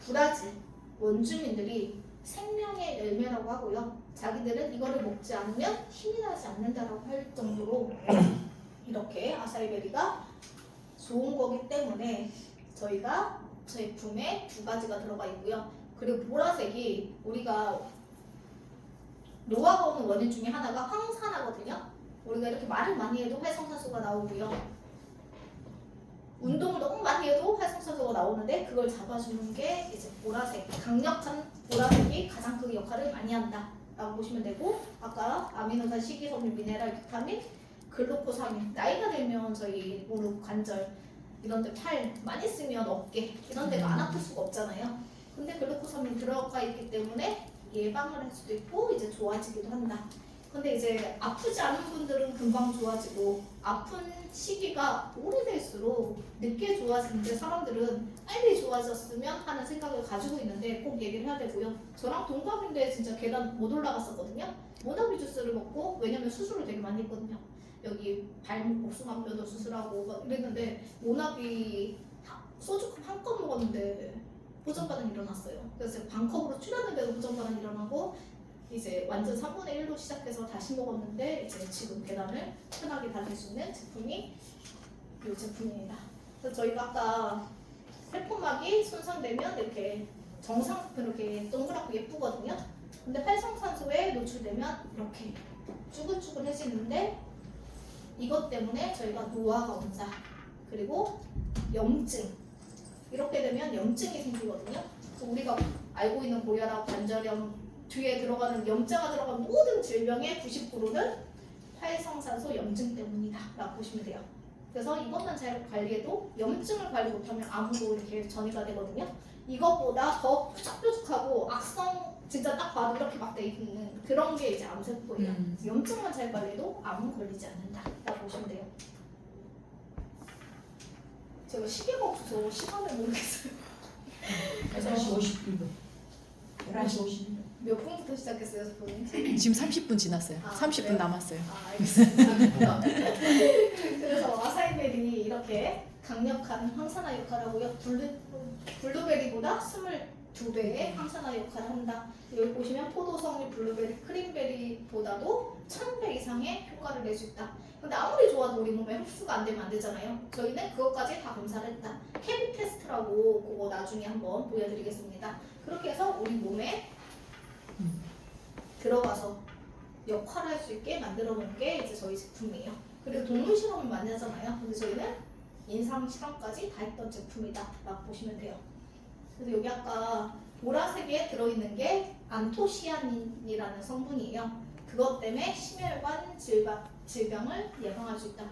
브라질 원주민들이 생명의 열매라고 하고요. 자기들은 이거를 먹지 않으면 힘이 나지 않는다라고 할 정도로 이렇게 아사이베리가 좋은 거기 때문에 저희가 제품에 2가지가 들어가 있고요. 그리고 보라색이 우리가 노화가 오는 원인 중에 하나가 황산화거든요. 우리가 이렇게 말을 많이 해도 활성산소가 나오고요. 운동을 너무 많이 해도 활성산소가 나오는데 그걸 잡아주는 게 이제 보라색, 강력한 보라색이 가장 그 역할을 많이 한다라고 보시면 되고 아까 아미노산, 식이섬유, 미네랄, 비타민, 글루코사민 나이가 들면 저희 무릎, 관절 이런 데 팔 많이 쓰면 어깨 이런 데가 안 아플 수가 없잖아요. 근데 글루코사민 들어가 있기 때문에 예방을 할 수도 있고 이제 좋아지기도 한다. 근데 이제 아프지 않은 분들은 금방 좋아지고 아픈 시기가 오래될수록 늦게 좋아지는데 사람들은 빨리 좋아졌으면 하는 생각을 가지고 있는데 꼭 얘기를 해야 되고요. 저랑 동갑인데 진짜 계단 못 올라갔었거든요. 모나비 주스를 먹고 왜냐면 수술을 되게 많이 했거든요. 여기 발목 복숭아뼈도 수술하고 막 이랬는데 모나비 소주컵 한 컵 먹었는데 호전반응 일어났어요. 그래서 반컵으로 줄였는데도 호전반응 일어나고 이제 완전 3분의 1로 시작해서 다시 먹었는데 이제 지금 계단을 편하게 달릴 수 있는 제품이 이 제품입니다. 그래서 저희가 아까 세포막이 손상되면 이렇게 정상적으로 이렇게 동그랗고 예쁘거든요. 근데 활성산소에 노출되면 이렇게 쭈글쭈글해지는데 이것 때문에 저희가 노화가 온다. 그리고 염증 이렇게 되면 염증이 생기거든요. 그래서 우리가 알고 있는 고혈압, 관절염 뒤에 들어가는 염자가 들어간 모든 질병의 90%는 활성산소 염증 때문이다 라고 보시면 돼요. 그래서 이것만 잘 관리해도 염증을 관리 못하면 암으로 이렇게 전이가 되거든요. 이것보다 더 뾰족뾰족하고 악성 진짜 딱 봐도 이렇게 막 돼 있는 그런 게 이제 암세포예요. 염증만 잘 관리해도 암은 걸리지 않는다 라고 보시면 돼요. 제가 시계가 없어서 시간을 모르겠어요. 11시 50분. 11시 50분. 몇 분부터 시작했어요, 선생님? 지금 30분 지났어요. 아, 30분 그래요? 남았어요. 아, 알겠습니다. 그래서 아사이베리 이렇게 강력한 항산화 역할을 하고요. 블루베리보다 22배의 항산화 역할을 한다. 여기 보시면 포도송이, 블루베리, 크림베리보다도 1000배 이상의 효과를 낼 수 있다. 근데 아무리 좋아도 우리 몸에 흡수가 안 되면 안 되잖아요. 저희는 그것까지 다 검사를 했다. 캐비 테스트라고 그거 나중에 한번 보여드리겠습니다. 그렇게 해서 우리 몸에 들어가서 역할을 할 수 있게 만들어 놓은 게 이제 저희 제품이에요. 그리고 동물 실험을 많이 하잖아요. 근데 저희는 인상 실험까지 다 했던 제품이다 라고 보시면 돼요. 그래서 여기 아까 보라색에 들어있는 게 안토시아닌이라는 성분이에요. 그것 때문에 심혈관 질병을 예방할 수 있다.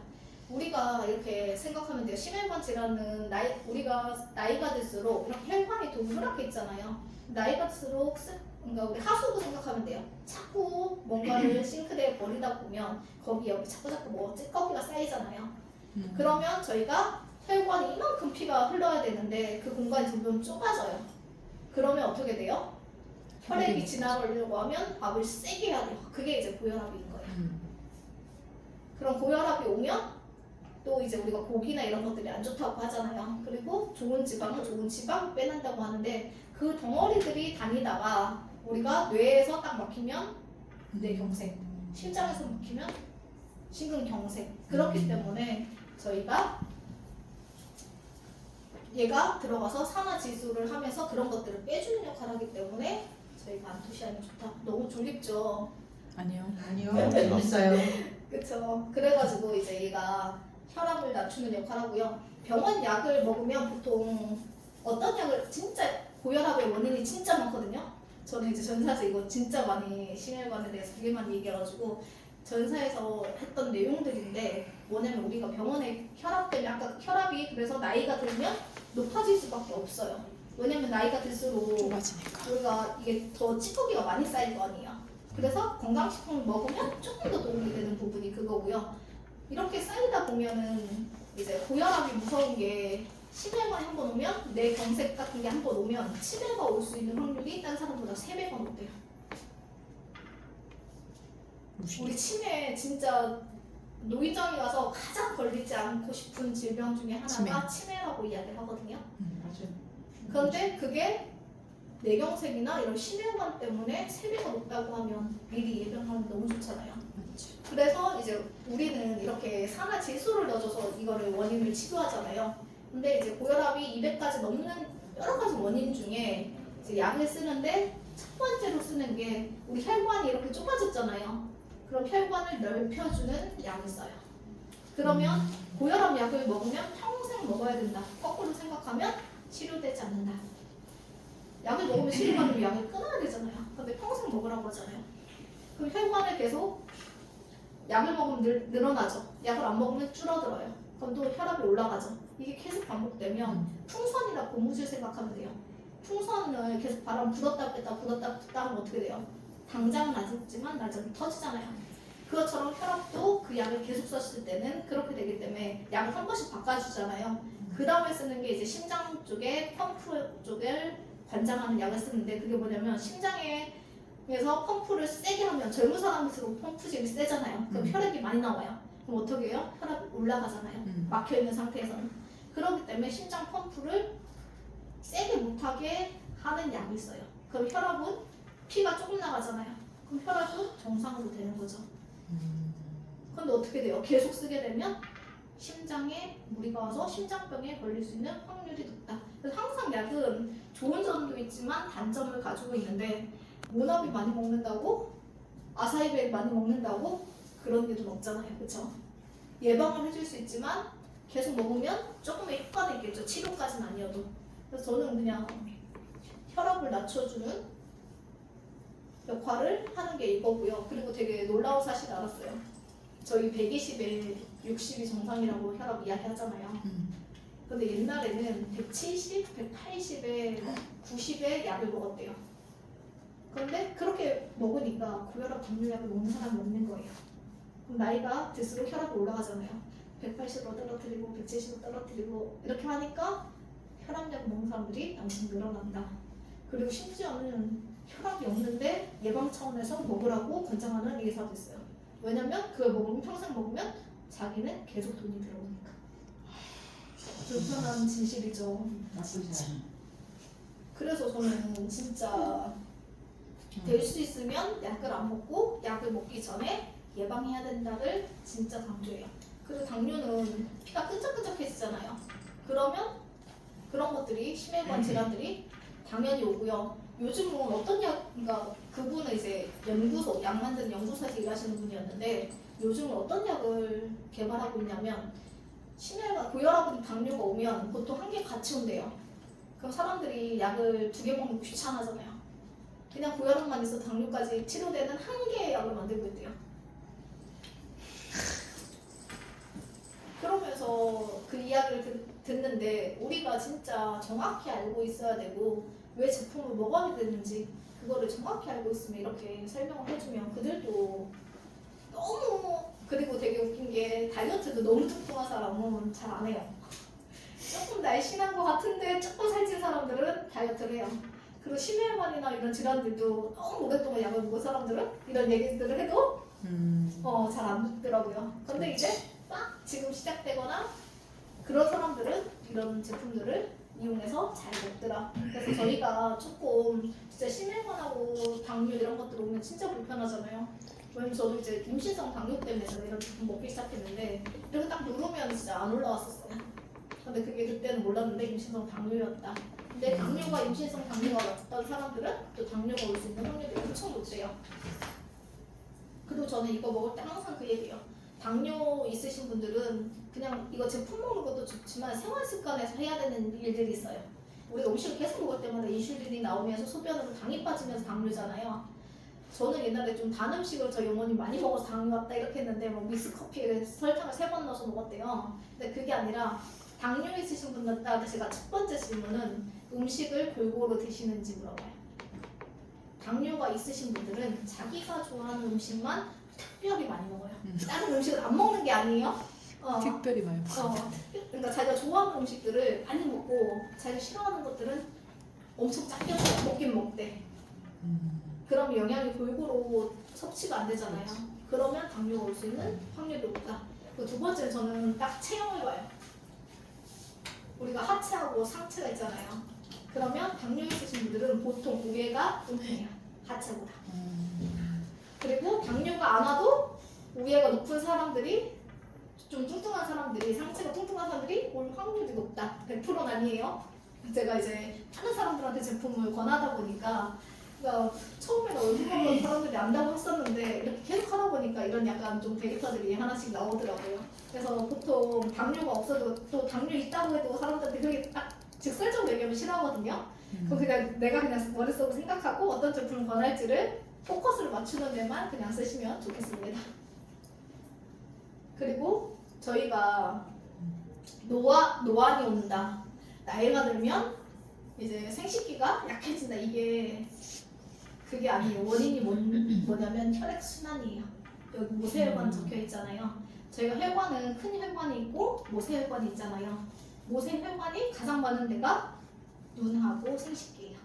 우리가 이렇게 생각하면 돼요. 심혈관 질환은 우리가 나이가 들수록 이렇게 혈관이 동그랗게 있잖아요. 나이가 들수록 그러니까 우리 하수구 생각하면 돼요. 자꾸 뭔가를 싱크대에 버리다 보면 거기 옆에 자꾸 뭐 찌꺼기가 쌓이잖아요. 그러면 저희가 혈관이 이만큼 피가 흘러야 되는데 그 공간이 점점 좁아져요. 그러면 어떻게 돼요? 혈액이 지나가려고 하면 압을 세게 해야 돼요. 그게 이제 고혈압인 거예요. 그럼 고혈압이 오면 또 이제 우리가 고기나 이런 것들이 안 좋다고 하잖아요. 그리고 좋은 지방을 빼낸다고 하는데 그 덩어리들이 다니다가 우리가 뇌에서 딱 막히면 뇌경색, 심장에서 막히면 심근경색. 그렇기 때문에 저희가 얘가 들어가서 산화지수를 하면서 그런 것들을 빼주는 역할을 하기 때문에 저희가 안토시아닌이 좋다. 너무 졸립죠? 아니요. 아니요. 재밌어요. 그쵸. 그래가지고 이제 얘가 혈압을 낮추는 역할을 하고요. 병원 약을 먹으면 보통 어떤 약을 진짜 고혈압의 원인이 진짜 많거든요. 저는 이제 전사에서 이거 진짜 많이 심혈관에 대해서 되게 많이 얘기해가지고 전사에서 했던 내용들인데 뭐냐면 우리가 병원에 혈압 때문에 아까 혈압이 그래서 나이가 들면 높아질 수밖에 없어요. 왜냐면 나이가 들수록 좁아지니까. 우리가 이게 더 찌꺼기가 많이 쌓일 거 아니에요. 그래서 건강식품을 먹으면 조금 더 도움이 되는 부분이 그거고요. 이렇게 쌓이다 보면은 이제 고혈압이 무서운 게 치매만 한번 오면 뇌 경색 같은 게 한 번 오면 치매가 올 수 있는 확률이 다른 사람보다 3배가 높대요. 우리 치매 진짜 노인정에 가서 가장 걸리지 않고 싶은 질병 중에 하나가 치매라고 이야기를 하거든요. 맞아요. 그런데 그게 뇌경색이나 이런 심혈관 때문에 3배가 높다고 하면 미리 예방하면 너무 좋잖아요. 맞지. 그래서 이제 우리는 이렇게 산화 질소를 넣어줘서 이거를 원인을 치료하잖아요. 근데 이제 고혈압이 200까지 넘는 여러 가지 원인 중에 이제 약을 쓰는데 첫 번째로 쓰는 게 우리 혈관이 이렇게 좁아졌잖아요. 그럼 혈관을 넓혀주는 약을 써요. 그러면 고혈압 약을 먹으면 평생 먹어야 된다. 거꾸로 생각하면 치료되지 않는다. 약을 먹으면 치료받으면 약을 끊어야 되잖아요. 근데 평생 먹으라고 하잖아요. 그럼 혈관을 계속 약을 먹으면 늘어나죠. 약을 안 먹으면 줄어들어요. 그럼 또 혈압이 올라가죠. 이게 계속 반복되면 풍선이나 고무줄 생각하면 돼요. 풍선을 계속 바람 불었다 뺐다 하면 어떻게 돼요? 당장은 안 죽지만 나중에 터지잖아요. 그것처럼 혈압도 그 약을 계속 썼을 때는 그렇게 되기 때문에 약을 한 번씩 바꿔주잖아요. 그 다음에 쓰는 게 이제 심장 쪽에 펌프 쪽을 관장하는 약을 쓰는데 그게 뭐냐면 심장에서 펌프를 세게 하면 젊은 사람일수록 펌프질이 세잖아요. 그럼 혈액이 많이 나와요. 그럼 어떻게 해요? 혈압이 올라가잖아요. 막혀있는 상태에서는. 그렇기 때문에 심장 펌프를 세게 못하게 하는 약이 있어요. 그럼 혈압은 피가 조금 나가잖아요. 그럼 혈압은 정상으로 되는 거죠. 그런데 어떻게 돼요? 계속 쓰게 되면 심장에 무리가 와서 심장병에 걸릴 수 있는 확률이 높다. 그래서 항상 약은 좋은 점도 있지만 단점을 가지고 있는데 모나비 많이 먹는다고 아사이베 많이 먹는다고 그런 게 좀 없잖아요. 그렇죠? 예방을 해줄 수 있지만 계속 먹으면 조금의 효과는 있겠죠. 치료까지는 아니어도. 그래서 저는 그냥 혈압을 낮춰주는 역할을 하는 게 이거고요. 그리고 되게 놀라운 사실 알았어요. 저희 120에 60이 정상이라고 혈압 이야기하잖아요. 근데 옛날에는 170, 180에 90에 약을 먹었대요. 그런데 그렇게 먹으니까 고혈압 당뇨약을 먹는 사람이 없는 거예요. 그럼 나이가 들수록 혈압이 올라가잖아요. 180으로 떨어뜨리고 170으로 떨어뜨리고 이렇게 하니까 혈압약 먹는 사람들이 엄청 늘어난다. 그리고 심지어는 혈압이 없는데 예방 차원에서 먹으라고 권장하는 의사도 있어요. 왜냐면 그걸 먹으면 평생 먹으면 자기는 계속 돈이 들어오니까. 불편한 진실이죠. 나쁘지 않아. 그래서 저는 진짜 될 수 있으면 약을 안 먹고 약을 먹기 전에 예방해야 된다를 진짜 강조해요. 그리고 당뇨는 피가 끈적끈적해지잖아요. 그러면 그런 것들이 심혈관 질환들이 당연히 오고요. 요즘은 어떤 약, 그러니까 그분은 이제 연구소, 약 만드는 연구소에서 일하시는 분이었는데 요즘 어떤 약을 개발하고 있냐면 심혈관 고혈압은 당뇨가 오면 보통 한 개 같이 온대요. 그럼 사람들이 약을 2개 먹는 거 귀찮아하잖아요. 그냥 고혈압만 있어 당뇨까지 치료되는 한 개의 약을 만들고 있대요. 그러면서 그 이야기를 듣는데 우리가 진짜 정확히 알고 있어야 되고 왜 제품을 먹어야 되는지 그거를 정확히 알고 있으면 이렇게 설명을 해주면 그들도 너무 그리고 되게 웃긴 게 다이어트도 너무 뚱뚱한 사람은 잘 안 해요. 조금 날씬한 것 같은데 조금 살찐 사람들은 다이어트를 해요. 그리고 심혈관이나 이런 질환들도 너무 오랫동안 약을 먹은 사람들은 이런 얘기들을 해도 잘 안 듣더라고요. 근데 이제 막 지금 시작되거나 그런 사람들은 이런 제품들을 이용해서 잘 먹더라. 그래서 저희가 조금 진짜 심혈관하고 당뇨 이런 것들 오면 진짜 불편하잖아요. 왜냐면 저도 이제 임신성 당뇨 때문에 제가 이런 제품 먹기 시작했는데 이렇게 딱 누르면 진짜 안 올라왔었어요. 근데 그게 그때는 몰랐는데 임신성 당뇨였다. 근데 당뇨가 임신성 당뇨가 왔던 사람들은 또 당뇨가 올 수 있는 확률이 엄청 높대요. 그리고 저는 이거 먹을 때 항상 그 얘기해요. 당뇨 있으신 분들은 그냥 이거 제품 먹는 것도 좋지만 생활 습관에서 해야 되는 일들이 있어요. 우리가 음식을 계속 먹을 때마다 인슐린이 나오면서 소변으로 당이 빠지면서 당뇨잖아요. 저는 옛날에 좀 단 음식을 저희 어머니 많이 먹어서 당뇨 왔다 이렇게 했는데 뭐 믹스커피에 설탕을 3번 넣어서 먹었대요. 근데 그게 아니라 당뇨 있으신 분들한테 제가 첫 번째 질문은 음식을 골고루 드시는지 물어봐요. 당뇨가 있으신 분들은 자기가 좋아하는 음식만 특별히 많이 먹어요. 다른 음식을 안 먹는 게 아니에요. 특별히 많이 먹어. 그러니까 자기가 좋아하는 음식들을 많이 먹고 자기가 싫어하는 것들은 엄청 작게 먹긴 먹대. 그럼 영양이 골고루 섭취가 안 되잖아요. 그러면 당뇨가 올 수 있는 확률이 높다. 두 번째는 저는 딱 체형을 봐요. 우리가 하체하고 상체가 있잖아요. 그러면 당뇨 있으신 분들은 보통 우회가 뚱뚱해요. 하체보다. 그리고 당뇨가 안 와도 우회가 높은 사람들이 좀 뚱뚱한 사람들이 상체가 뚱뚱한 사람들이 올 확률이 높다. 100%는 아니에요. 제가 이제 다른 사람들한테 제품을 권하다 보니까 그러니까 처음에는 얼굴 보는 사람들이 안다고 했었는데 이렇게 계속 하다 보니까 이런 약간 좀 데이터들이 하나씩 나오더라고요. 그래서 보통 당뇨가 없어도 또 당뇨 있다고 해도 사람들한테 그게 딱 직설적으로 얘기하면 싫어하거든요. 그럼 그냥 내가 그냥 머릿속으로 생각하고 어떤 제품을 권할지를 포커스를 맞추는 데만 그냥 쓰시면 좋겠습니다. 그리고 저희가 노안이 온다. 나이가 들면 이제 생식기가 약해진다. 이게 그게 아니에요. 원인이 뭐냐면 혈액순환이에요. 여기 모세혈관 적혀 있잖아요. 저희가 혈관은 큰 혈관이 있고 모세혈관이 있잖아요. 모세혈관이 가장 많은 데가 눈하고 생식기예요.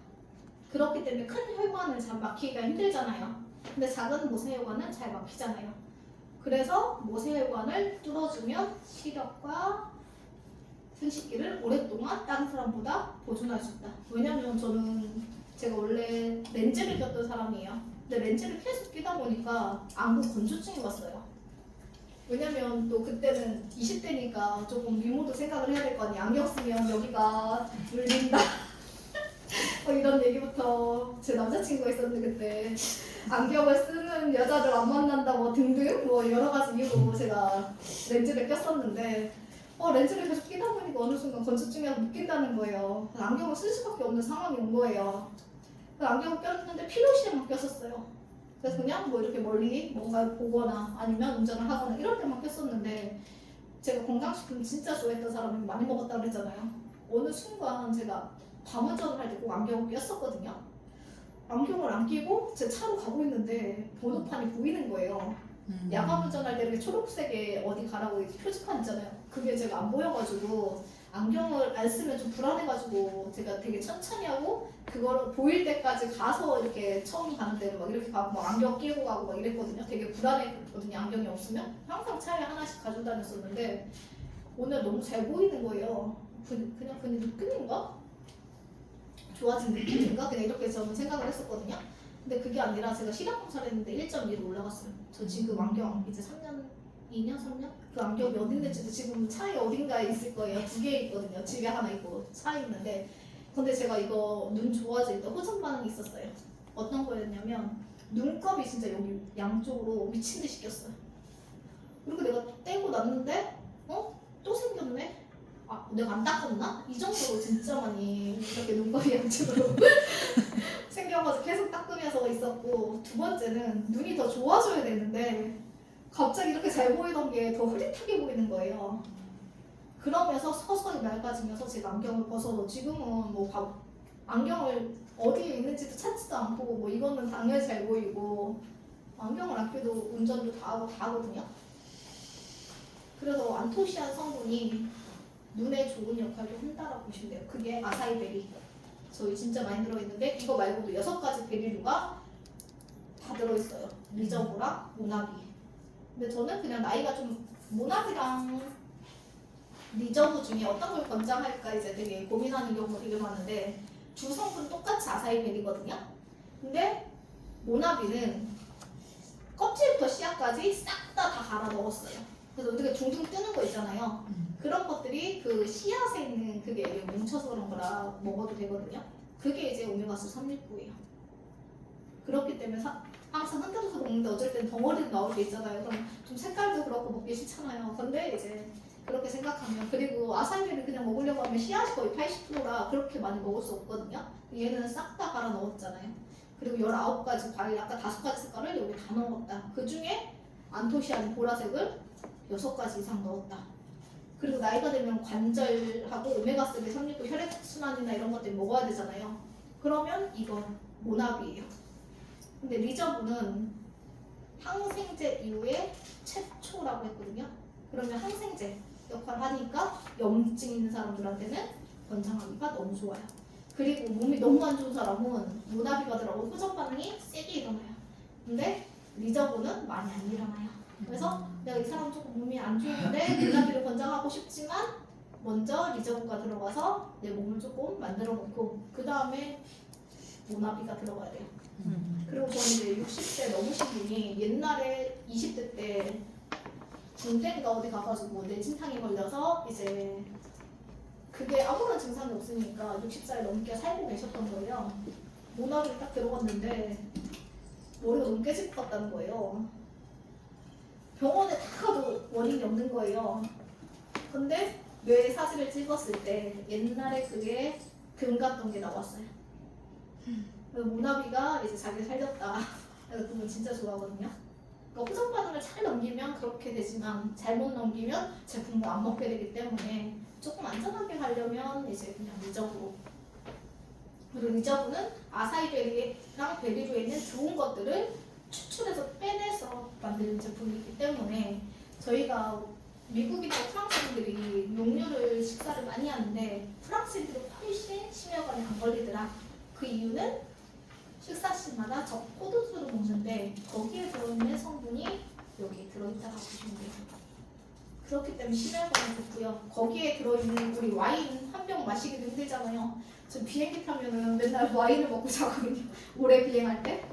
그렇기 때문에 큰 혈관을 잘 막히기가 힘들잖아요. 근데 작은 모세혈관은 잘 막히잖아요. 그래서 모세혈관을 뚫어주면 시력과 생식기를 오랫동안 다른 사람보다 보존할 수 있다. 왜냐면 저는 제가 원래 렌즈를 꼈던 사람이에요. 근데 렌즈를 계속 끼다 보니까 안구 건조증이 왔어요. 왜냐면 또 그때는 20대니까 조금 미모도 생각을 해야 될 거 아니에요. 안경 쓰면 여기가 눌린다. 이런 얘기부터 제 남자친구가 있었는데 그때 안경을 쓰는 여자들 안 만난다 뭐 등등 뭐 여러 가지 이유로 제가 렌즈를 꼈었는데 렌즈를 계속 끼다 보니까 어느 순간 건조증이 느낀다는 거예요. 안경을 쓸 수밖에 없는 상황이 온 거예요. 안경을 꼈는데 필요시에만 꼈었어요. 그래서 그냥 뭐 이렇게 멀리 뭔가 보거나 아니면 운전을 하거나 이럴 때만 꼈었는데 제가 건강식품 진짜 좋아했던 사람이 많이 먹었다고 그랬잖아요. 어느 순간 제가 밤운전을 할 때 꼭 안경을 꼈었거든요. 안경을 안 끼고 제 차로 가고 있는데 번호판이 보이는 거예요. 야간 운전할 때 이렇게 초록색에 어디 가라고 이렇게 표지판 있잖아요. 그게 제가 안 보여가지고 안경을 안 쓰면 좀 불안해가지고 제가 되게 천천히 하고 그걸 보일 때까지 가서 이렇게 처음 가는 데는 막 이렇게 가고 막 안경 끼고 가고 막 이랬거든요. 되게 불안했거든요. 안경이 없으면 항상 차에 하나씩 가지고 다녔었는데 오늘 너무 잘 보이는 거예요. 그냥 느낌인가? 좋아진 느낌인가? 그냥 이렇게 저는 생각을 했었거든요. 근데 그게 아니라 제가 시력 검사를 했는데 1.2로 올라갔어요. 저 지금 안경 이제 3년, 2년, 3년? 그 안경이 어디 있는지도 지금 차에 어딘가에 있을 거예요. 2개 있거든요. 집에 하나 있고 차에 있는데 근데 제가 이거 눈 좋아질 때 호전 반응이 있었어요. 어떤 거였냐면 눈곱이 진짜 여기 양쪽으로 미친 듯이 꼈어요. 그리고 내가 떼고 났는데 또 생겼네. 아 내가 안 닦았나? 이 정도로 진짜 많이 이렇게 눈꺼리 양쪽으로 생겨가지고 계속 닦으면서 있었고, 두 번째는 눈이 더 좋아져야 되는데 갑자기 이렇게 잘 보이던 게 더 흐릿하게 보이는 거예요. 그러면서 서서히 맑아지면서 제가 안경을 벗어도 지금은 뭐 안경을 어디에 있는지도 찾지도 않고 뭐 이거는 당연히 잘 보이고, 안경을 안 껴도 운전도 다 하고 다 하거든요. 그래서 안토시안 성분이 눈에 좋은 역할도 한다라고 보시면 돼요. 그게 아사이베리. 저희 진짜 많이 들어있는데 이거 말고도 6가지 베리류가 다 들어있어요. 리저브랑 모나비. 근데 저는 그냥 나이가 좀 모나비랑 리저브 중에 어떤 걸 권장할까 이제 되게 고민하는 경우가 되게 많은데, 두 성분 똑같이 아사이베리거든요. 근데 모나비는 껍질부터 씨앗까지 싹 다 갈아 넣었어요. 그래서 어떻게 둥둥 뜨는 거 있잖아요. 그런 것들이 그 씨앗에 있는 그게 뭉쳐서 그런 거라 먹어도 되거든요. 그게 이제 오메가3 369예요. 그렇기 때문에 항상 흔들어서 먹는데 어쩔 땐 덩어리도 나올 때 있잖아요. 그럼 좀 색깔도 그렇고 먹기 싫잖아요. 근데 이제 그렇게 생각하면, 그리고 아사이베리 그냥 먹으려고 하면 씨앗이 거의 80%라 그렇게 많이 먹을 수 없거든요. 얘는 싹 다 갈아 넣었잖아요. 그리고 19가지 과일, 아까 5가지 색깔을 여기 다 넣었다. 그 중에 안토시아닌 보라색을 6가지 이상 넣었다. 그리고 나이가 되면 관절하고 오메가3, 369 혈액순환이나 이런 것들 먹어야 되잖아요. 그러면 이건 모나비예요. 근데 리저브는 항생제 이후에 최초라고 했거든요. 그러면 항생제 역할을 하니까 염증 있는 사람들한테는 권장하기가 너무 좋아요. 그리고 몸이 너무 안 좋은 사람은 모나비가 들어가고 후전 반응이 세게 일어나요. 근데 리저브는 많이 안 일어나요. 그래서 내가 이 사람 조금 몸이 안 좋은데 모나비를 권장하고 싶지만 먼저 리저브가 들어가서 내 몸을 조금 만들어 놓고 그 다음에 모나비가 들어가야 돼요. 그리고 저는 이제 60세 넘으신 분이 옛날에 20대 때 군대인가 어디 가가지고 뇌진탕이 걸려서 이제 그게 아무런 증상이 없으니까 60살 넘게 살고 계셨던 거예요. 모나비를 딱 들어갔는데 머리가 너무 깨질 것 같다는 거예요. 병원에 다 가도 원인이 없는 거예요. 근데 뇌 사진을 찍었을 때 옛날에 그게 금 같던 게 나왔어요. 그래서 모나비가 이제 자기를 살렸다. 그래서 그분 진짜 좋아하거든요. 그러니까 후속 반응을 잘 넘기면 그렇게 되지만 잘못 넘기면 제품을 안 먹게 되기 때문에 조금 안전하게 가려면 이제 그냥 리저브로. 그리고 리저브는 아사이베리랑 베리류에 있는 좋은 것들을 추출해서 빼내서 만드는 제품이기 때문에 저희가 미국이나 프랑스인들이 용류를 식사를 많이 하는데 프랑스인들은 훨씬 심혈관이 안 걸리더라. 그 이유는 식사시마다 적포도주를 먹는데 거기에 들어있는 성분이 여기 들어있다고 보시면 돼요. 그렇기 때문에 심혈관이 좋고요. 거기에 들어있는 우리 와인 한 병 마시기도 힘들잖아요. 저 비행기 타면은 맨날 와인을 먹고 자거든요. 오래 비행할 때.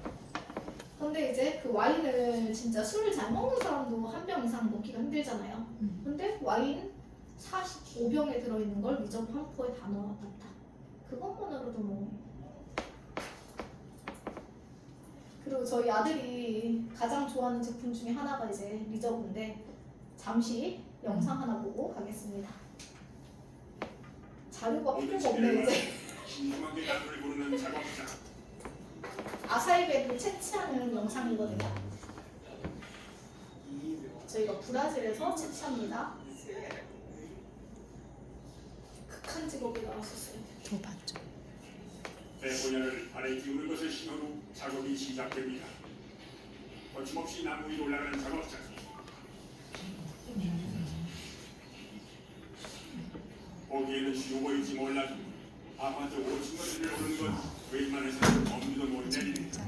근데 이제 그 와인을 진짜 술을 잘 먹는 사람도 한 병 이상 먹기가 힘들잖아요. 근데 와인 45병에 들어있는 걸 리저브 한 포에 다 넣어놨다. 그것만으로도 뭐. 그리고 저희 아들이 가장 좋아하는 제품 중에 하나가 이제 리저브인데 잠시 영상 하나 보고 가겠습니다. 자료가 필요가 없네 이제. 신중하게 나를 부르는 작업자. 아사이베리를 채취하는 영상이거든요. 저희가 브라질에서 채취합니다. 극한 직업이 나왔었어요. 저 봤죠. 대본연을 발에 기우는 것을 신호로 작업이 시작됩니다. 거침없이 나무 위로 올라가는 작업자. 보기에는 쉬워 보이지 몰라도 아파트 5층 거리를 오르는 건 웬만해서는 엄두도 못 내립니다.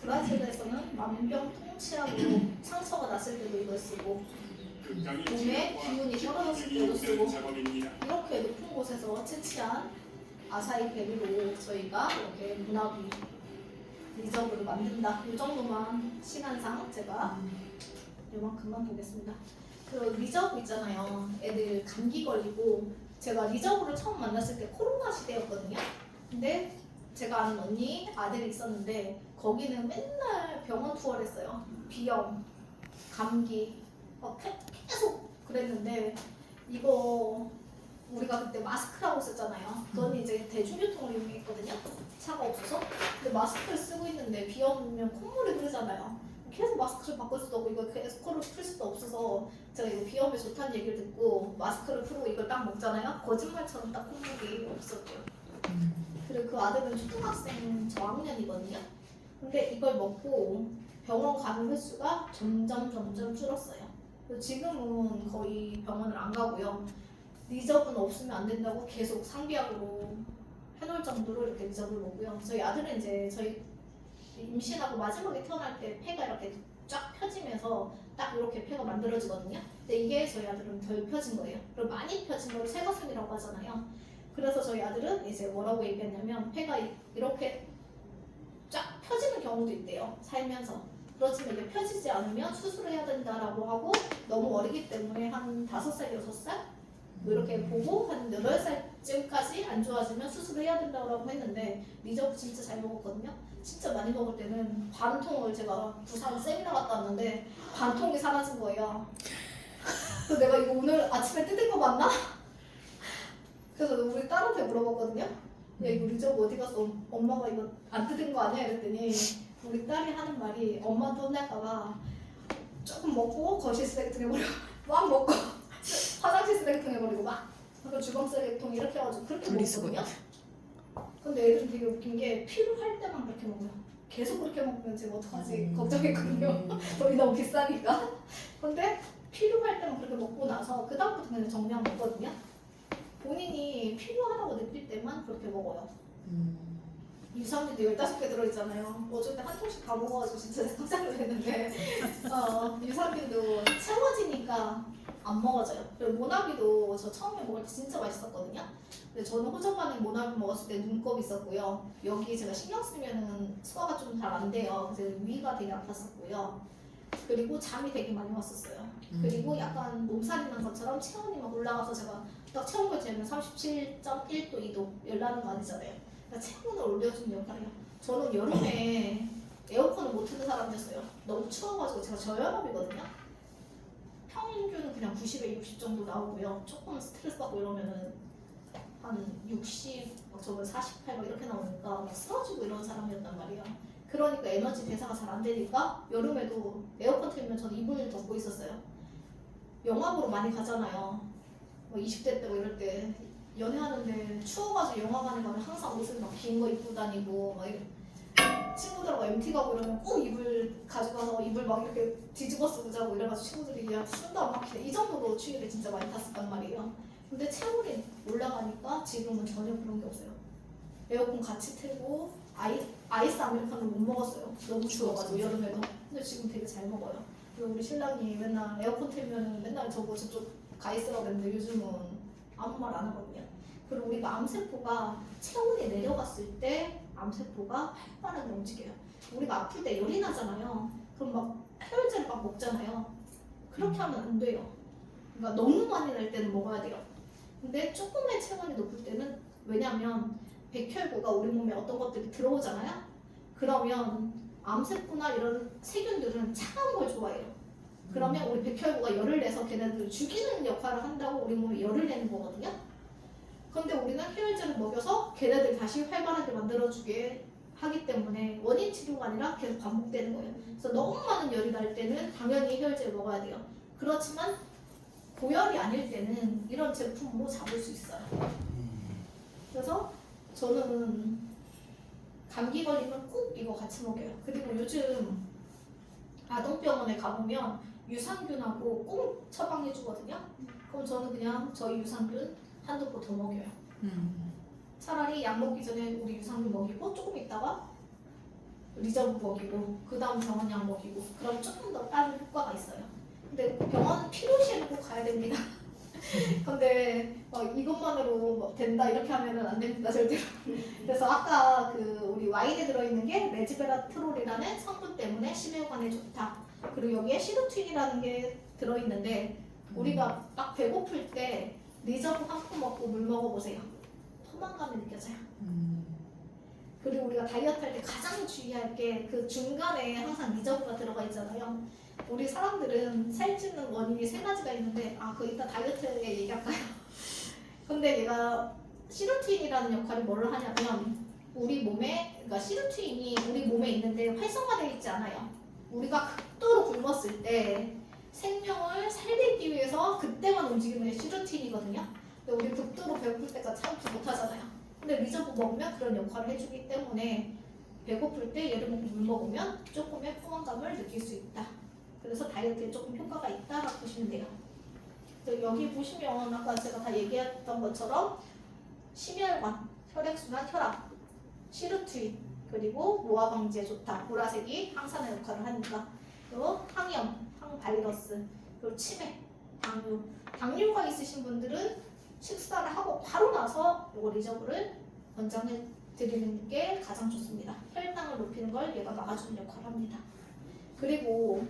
브라질에서는 만병통치약으로 상처가 났을 때도 이걸 쓰고 몸에 기운이 떨어졌을 때도 쓰고 작업입니다. 이렇게 높은 곳에서 채취한 아사이베리로 저희가 이렇게 문화비 리저브를 만든다. 이 정도만 시간상 제가 요만큼만 보겠습니다. 그 리저브 있잖아요. 애들 감기 걸리고 제가 리저브를 처음 만났을 때 코로나 시대였거든요. 근데 제가 아는 언니 아들이 있었는데 거기는 맨날 병원 투어를 했어요. 비염, 감기 계속 그랬는데 이거 우리가 그때 마스크라고 썼잖아요. 그건 이제 대중교통을 이용했거든요. 차가 없어서. 근데 마스크를 쓰고 있는데 비염 오면 콧물이 흐르잖아요. 계속 마스크를 바꿀 수도 없고 이걸 계속 코를 풀 수도 없어서 제가 이거 비염에 좋다는 얘기를 듣고 마스크를 풀고 이걸 딱 먹잖아요. 거짓말처럼 딱 콧물이 없었대요. 그리고 그 아들은 초등학생 저학년이거든요. 근데 이걸 먹고 병원 가는 횟수가 점점 줄었어요. 그래서 지금은 거의 병원을 안 가고요. 리저브는 없으면 안 된다고 계속 상비약으로 해놓을 정도로 이렇게 리저브를 먹고요. 저희 아들은 이제 저희 임신하고 마지막에 태어날 때 폐가 이렇게 쫙 펴지면서 딱 이렇게 폐가 만들어지거든요. 근데 이게 저희 아들은 덜 펴진 거예요. 그리고 많이 펴진 걸 쇠가슴이라고 하잖아요. 그래서 저희 아들은 이제 뭐라고 얘기했냐면 폐가 이렇게 쫙 펴지는 경우도 있대요. 살면서. 그렇지만 이게 펴지지 않으면 수술을 해야 된다라고 하고 너무 어리기 때문에 한 5살, 6살 뭐 이렇게 보고 한 8살쯤까지 안 좋아지면 수술을 해야 된다고 했는데 리저브 진짜 잘 먹었거든요. 진짜 많이 먹을 때는 반 통을 제가 부산 세미나 갔다 왔는데 반 통이 사라진 거예요. 그래서 내가 이거 오늘 아침에 뜯은 거 맞나? 그래서 우리 딸한테 물어봤거든요. 야 이거 리저브 어디 갔어? 엄마가 이거 안 뜯은 거 아니야? 이랬더니 우리 딸이 하는 말이 엄마도 혼날까봐 조금 먹고 거실 쓰레기통에 버리고 막 먹고 화장실 쓰레기통에 버리고 막 그리고 주방 쓰레기통 이렇게 해가지고 그렇게 먹거든요. 근데 애들은 되게 웃긴 게 필요할 때만 그렇게 먹어요. 계속 그렇게 먹으면 제가 어떡하지 걱정했거든요. 돈이 너무 비싸니까. 근데 필요할 때만 그렇게 먹고 나서 그 다음부터 그냥 정량 먹거든요. 본인이 필요하다고 느낄 때만 그렇게 먹어요. 유산균도 15개 들어있잖아요. 어쩔 때 한 통씩 다 먹어가지고 진짜 깜짝 놀랐는데 유산균도 채워지니까 안 먹어져요. 그리고 모나비도 저 처음에 먹을 때 진짜 맛있었거든요. 근데 저는 호접반응 모나비 먹었을 때 눈곱이 있었고요. 여기 제가 신경 쓰면은 소화가 좀 잘 안 돼요. 그래서 위가 되게 아팠었고요. 그리고 잠이 되게 많이 왔었어요. 그리고 약간 몸살이 난 것처럼 체온이 막 올라가서 제가 딱 체온을 재면 37.1도, 2도 열나는 거 아니잖아요. 그러니까 체온을 올려주는 역할이에요. 저는 여름에 에어컨을 못 트는 사람이었어요. 너무 추워가지고 제가 저혈압이거든요. 평균은 그냥 90에 60 정도 나오고요. 조금 스트레스 받고 이러면은 한 60, 막 저번 48 막 이렇게 나오니까 막 쓰러지고 이런 사람이었단 말이에요. 그러니까 에너지 대사가 잘 안 되니까 여름에도 에어컨 틀면 저는 이불 덮고 있었어요. 영화 보러 많이 가잖아요. 뭐 20대 때 뭐 이럴 때 연애하는데 추워가지고 영화관에 가면 항상 옷을 막 긴 거 입고 다니고 막 친구들하고 MT 가고 이러면 꼭 이불 가져가서 이불 막 이렇게 뒤집어 쓰고 자고 이래가지고 친구들이 야 숨도 안 막히네 이 정도로 추위를 진짜 많이 탔었단 말이에요. 근데 체온이 올라가니까 지금은 전혀 그런 게 없어요. 에어컨 같이 틀고 아이스 아메리카노 못 먹었어요. 너무 추워가지고 여름에도. 근데 지금 되게 잘 먹어요. 그리고 우리 신랑이 맨날 에어컨 틀면 맨날 저쪽 가 있으라고 했는데 요즘은 아무 말 안 하거든요. 그리고 우리가 암세포가 체온이 내려갔을 때 암세포가 활발하게 움직여요. 우리가 아플 때 열이 나잖아요. 그럼 막 해열제를 막 먹잖아요. 그렇게 하면 안 돼요. 그러니까 너무 많이 날 때는 먹어야 돼요. 근데 조금의 체온이 높을 때는 왜냐면 백혈구가 우리 몸에 어떤 것들이 들어오잖아요. 그러면 암세포나 이런 세균들은 차가운 걸 좋아해요. 그러면 우리 백혈구가 열을 내서 걔네들을 죽이는 역할을 한다고 우리 몸에 열을 내는 거거든요. 근데 우리는 해열제를 먹여서 걔네들 다시 활발하게 만들어주게 하기 때문에 원인 치료가 아니라 계속 반복되는 거예요. 그래서 너무 많은 열이 날 때는 당연히 해열제를 먹어야 돼요. 그렇지만 고열이 아닐 때는 이런 제품으로 잡을 수 있어요. 그래서 저는 감기 걸리면 꼭 이거 같이 먹여요. 그리고 요즘 아동병원에 가보면 유산균하고 꼭 처방해 주거든요. 그럼 저는 그냥 저희 유산균 한두 포 더 먹여요. 차라리 약 먹기 전에 우리 유산균 먹이고 조금 있다가 리저브 먹이고 그 다음 병원 약 먹이고 그럼 조금 더 빠른 효과가 있어요. 근데 병원 필요시에는 꼭 가야 됩니다. 근데 이것만으로 된다 이렇게 하면은 안 됩니다 절대로. 그래서 아까 그 우리 와인에 들어있는 게 레즈베라트롤이라는 성분 때문에 심혈관에 좋다. 그리고 여기에 시루틴이라는 게 들어있는데 우리가 딱 배고플 때 리저브 한 포 먹고 물 먹어보세요. 포만감이 느껴져요. 그리고 우리가 다이어트 할 때 가장 주의할 게 그 중간에 항상 리저브가 들어가 있잖아요. 우리 사람들은 살찌는 원인이 세 가지가 있는데 그 이따 다이어트에 얘기할까요? 근데 얘가 시루틴이라는 역할이 뭐를 하냐면 우리 몸에 그러니까 시루틴이 우리 몸에 있는데 활성화되어 있지 않아요. 우리가 극도로 굶었을 때 생명을 살리기 위해서 그때만 움직이는 게 시루틴이거든요. 근데 우리 극도로 배고플 때까지 참지 못하잖아요. 근데 리저브 먹으면 그런 역할을 해주기 때문에 배고플 때 얘를 먹고 물 먹으면 조금의 포만감을 느낄 수 있다. 그래서 다이어트에 조금 효과가 있다라고 보시면 돼요. 그래서 여기 보시면 아까 제가 다 얘기했던 것처럼 심혈관, 혈액순환, 혈압, 시루트인, 그리고 노화 방지에 좋다. 보라색이 항산화 역할을 하니까. 그리고 항염, 항바이러스, 그리고 치매, 당뇨. 당뇨가 있으신 분들은 식사를 하고 바로 나서 이거 리저브를 권장해 드리는 게 가장 좋습니다. 혈당을 높이는 걸 얘가 막아주는 역할을 합니다. 그리고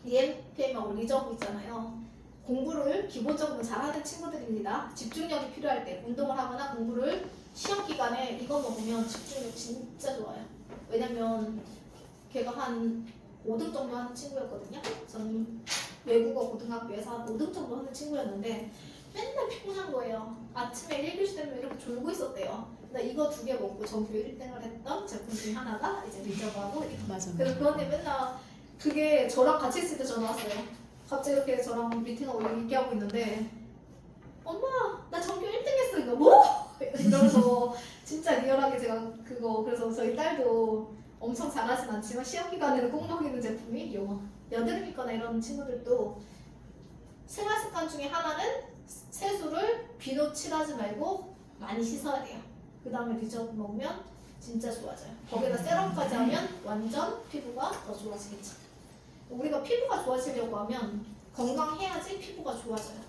EMPM하고 리저브 있잖아요. 공부를 기본적으로 잘하는 친구들입니다. 집중력이 필요할 때 운동을 하거나 공부를 시험 기간에 이거 먹으면 집중력 진짜 좋아요. 왜냐면 걔가 한 5등 정도 하는 친구였거든요. 저는 외국어 고등학교에서 한 5등 정도 하는 친구였는데 맨날 피곤한 거예요. 아침에 1교시 되면 이렇게 졸고 있었대요. 근데 이거 2개 먹고 전교 1등을 했던 제품 중에 하나가 이제 리저브하고 맞아. 그래서 그런데 맨날 그게 저랑 같이 있을 때 전화 왔어요. 갑자기 이렇게 저랑 미팅하고 얘기하고 있는데 엄마 나 전교 1등 했어. 이거 뭐? 이러면서 진짜 리얼하게 제가 그거 그래서 저희 딸도 엄청 잘하진 않지만 시험 기간에는 꼭 먹이는 제품이 요거. 여드름 있거나 이런 친구들도 생활 습관 중에 하나는 세수를 비누 칠하지 말고 많이 씻어야 돼요. 그 다음에 리저브 먹으면 진짜 좋아져요. 거기다 세럼까지 하면 완전 피부가 더 좋아지겠죠. 우리가 피부가 좋아지려고 하면 건강해야지 피부가 좋아져요.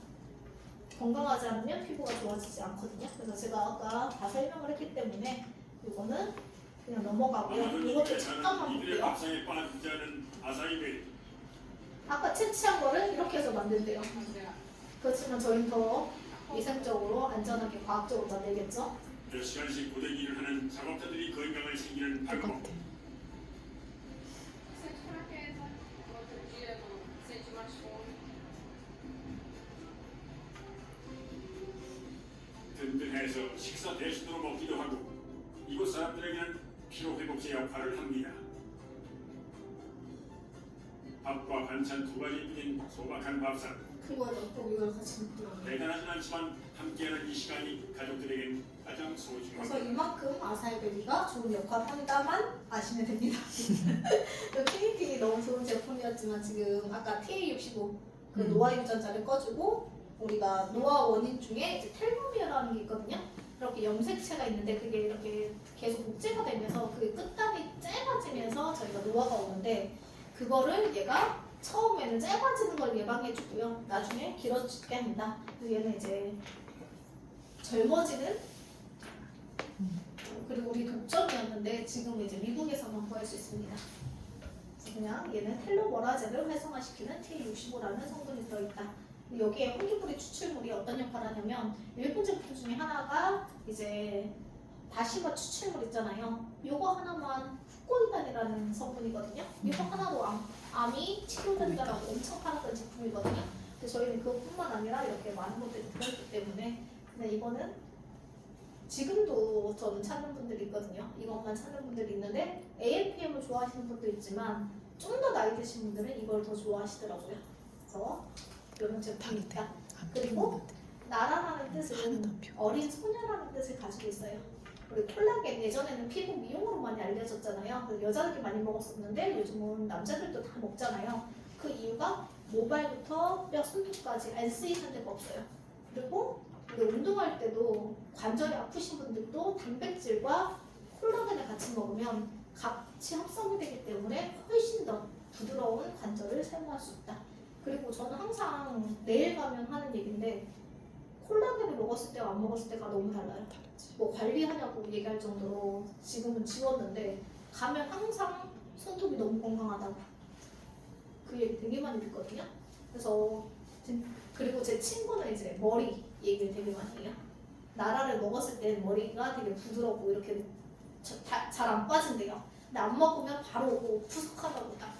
건강하지 않으면 피부가 좋아지지 않거든요. 그래서 제가 아까 다 설명을 했기 때문에 이거는 그냥 넘어가고요. 이것도 잠깐만 이들의 볼게요. 밥상에 빠지지 않은 아사히베리. 아까 채취한 거를 이렇게 해서 만든대요. 그렇지만 저희는 더 위생적으로 안전하게 과학적으로 만들겠죠. 몇 시간씩 고된 일을 하는 작업자들이 건강을 챙기는 방법. 똑같아. Sente fraqueza, no outro dia não sente mais fome. 든든해서 식사 대신으로 먹기도 하고 이곳 사람들에게는 피로회복제 역할을 합니다. 밥과 반찬 2가지뿐인 소박한 밥상. 그거를 꼭 이걸 같이 먹더라고요. 대단하진 않지만 함께하는 이 시간이 가족들에겐 가장 그래서 소중합니다. 이만큼 아사히베리가 좋은 역할을 한다만 아시면 됩니다. 피니핑이 너무 좋은 제품이었지만 지금 아까 TA65 그 노화 유전자를 꺼주고 우리가 노화 원인 중에 이제 텔로미어라는 게 있거든요. 이렇게 염색체가 있는데 그게 이렇게 계속 복제가 되면서 그 끝단이 짧아지면서 저희가 노화가 오는데 그거를 얘가 처음에는 짧아지는 걸 예방해주고요. 나중에 길어지게 합니다. 그래서 얘는 이제 젊어지는 그리고 우리 독점이었는데 지금 이제 미국에서만 구할 수 있습니다. 그래서 그냥 얘는 텔로머라제를 활성화시키는 T65라는 성분이 들어있다. 여기에 홍기물이 추출물이 어떤 역할을 하냐면 일본 제품 중에 하나가 이제 다시마 추출물 있잖아요. 요거 하나만 후코이단이라는 성분이거든요. 이거 하나로 암이 치료된다라고 엄청 팔았던 제품이거든요. 근데 저희는 그것뿐만 아니라 이렇게 많은 것들이 들어있기 때문에 근데 이거는 지금도 저는 찾는 분들이 있거든요. 이것만 찾는 분들이 있는데 AMPM을 좋아하시는 분도 있지만 좀 더 나이 드신 분들은 이걸 더 좋아하시더라고요. 그래서 이런 제품이 있다. 그리고 나라라는 뜻은 어린 소녀라는 뜻을 가지고 있어요. 우리 콜라겐 예전에는 피부 미용으로 많이 알려졌잖아요. 그래서 여자들이 많이 먹었었는데 요즘은 남자들도 다 먹잖아요. 그 이유가 모발부터 뼈 손톱까지 안 쓰이는 데가 없어요. 그리고 우리 운동할 때도 관절이 아프신 분들도 단백질과 콜라겐을 같이 먹으면 같이 합성이 되기 때문에 훨씬 더 부드러운 관절을 사용할 수 있다. 그리고 저는 항상 내일 가면 하는 얘기인데 콜라겐을 먹었을 때와 안 먹었을 때가 너무 달라요. 뭐 관리하냐고 얘기할 정도로 지금은 지웠는데 가면 항상 손톱이 너무 건강하다고 그 얘기 되게 많이 듣거든요. 그래서 그리고 제 친구는 이제 머리 얘기를 되게 많이 해요. 나라를 먹었을 때 머리가 되게 부드럽고 이렇게 잘 안 빠진대요. 근데 안 먹으면 바로 오고 푸석하다고 딱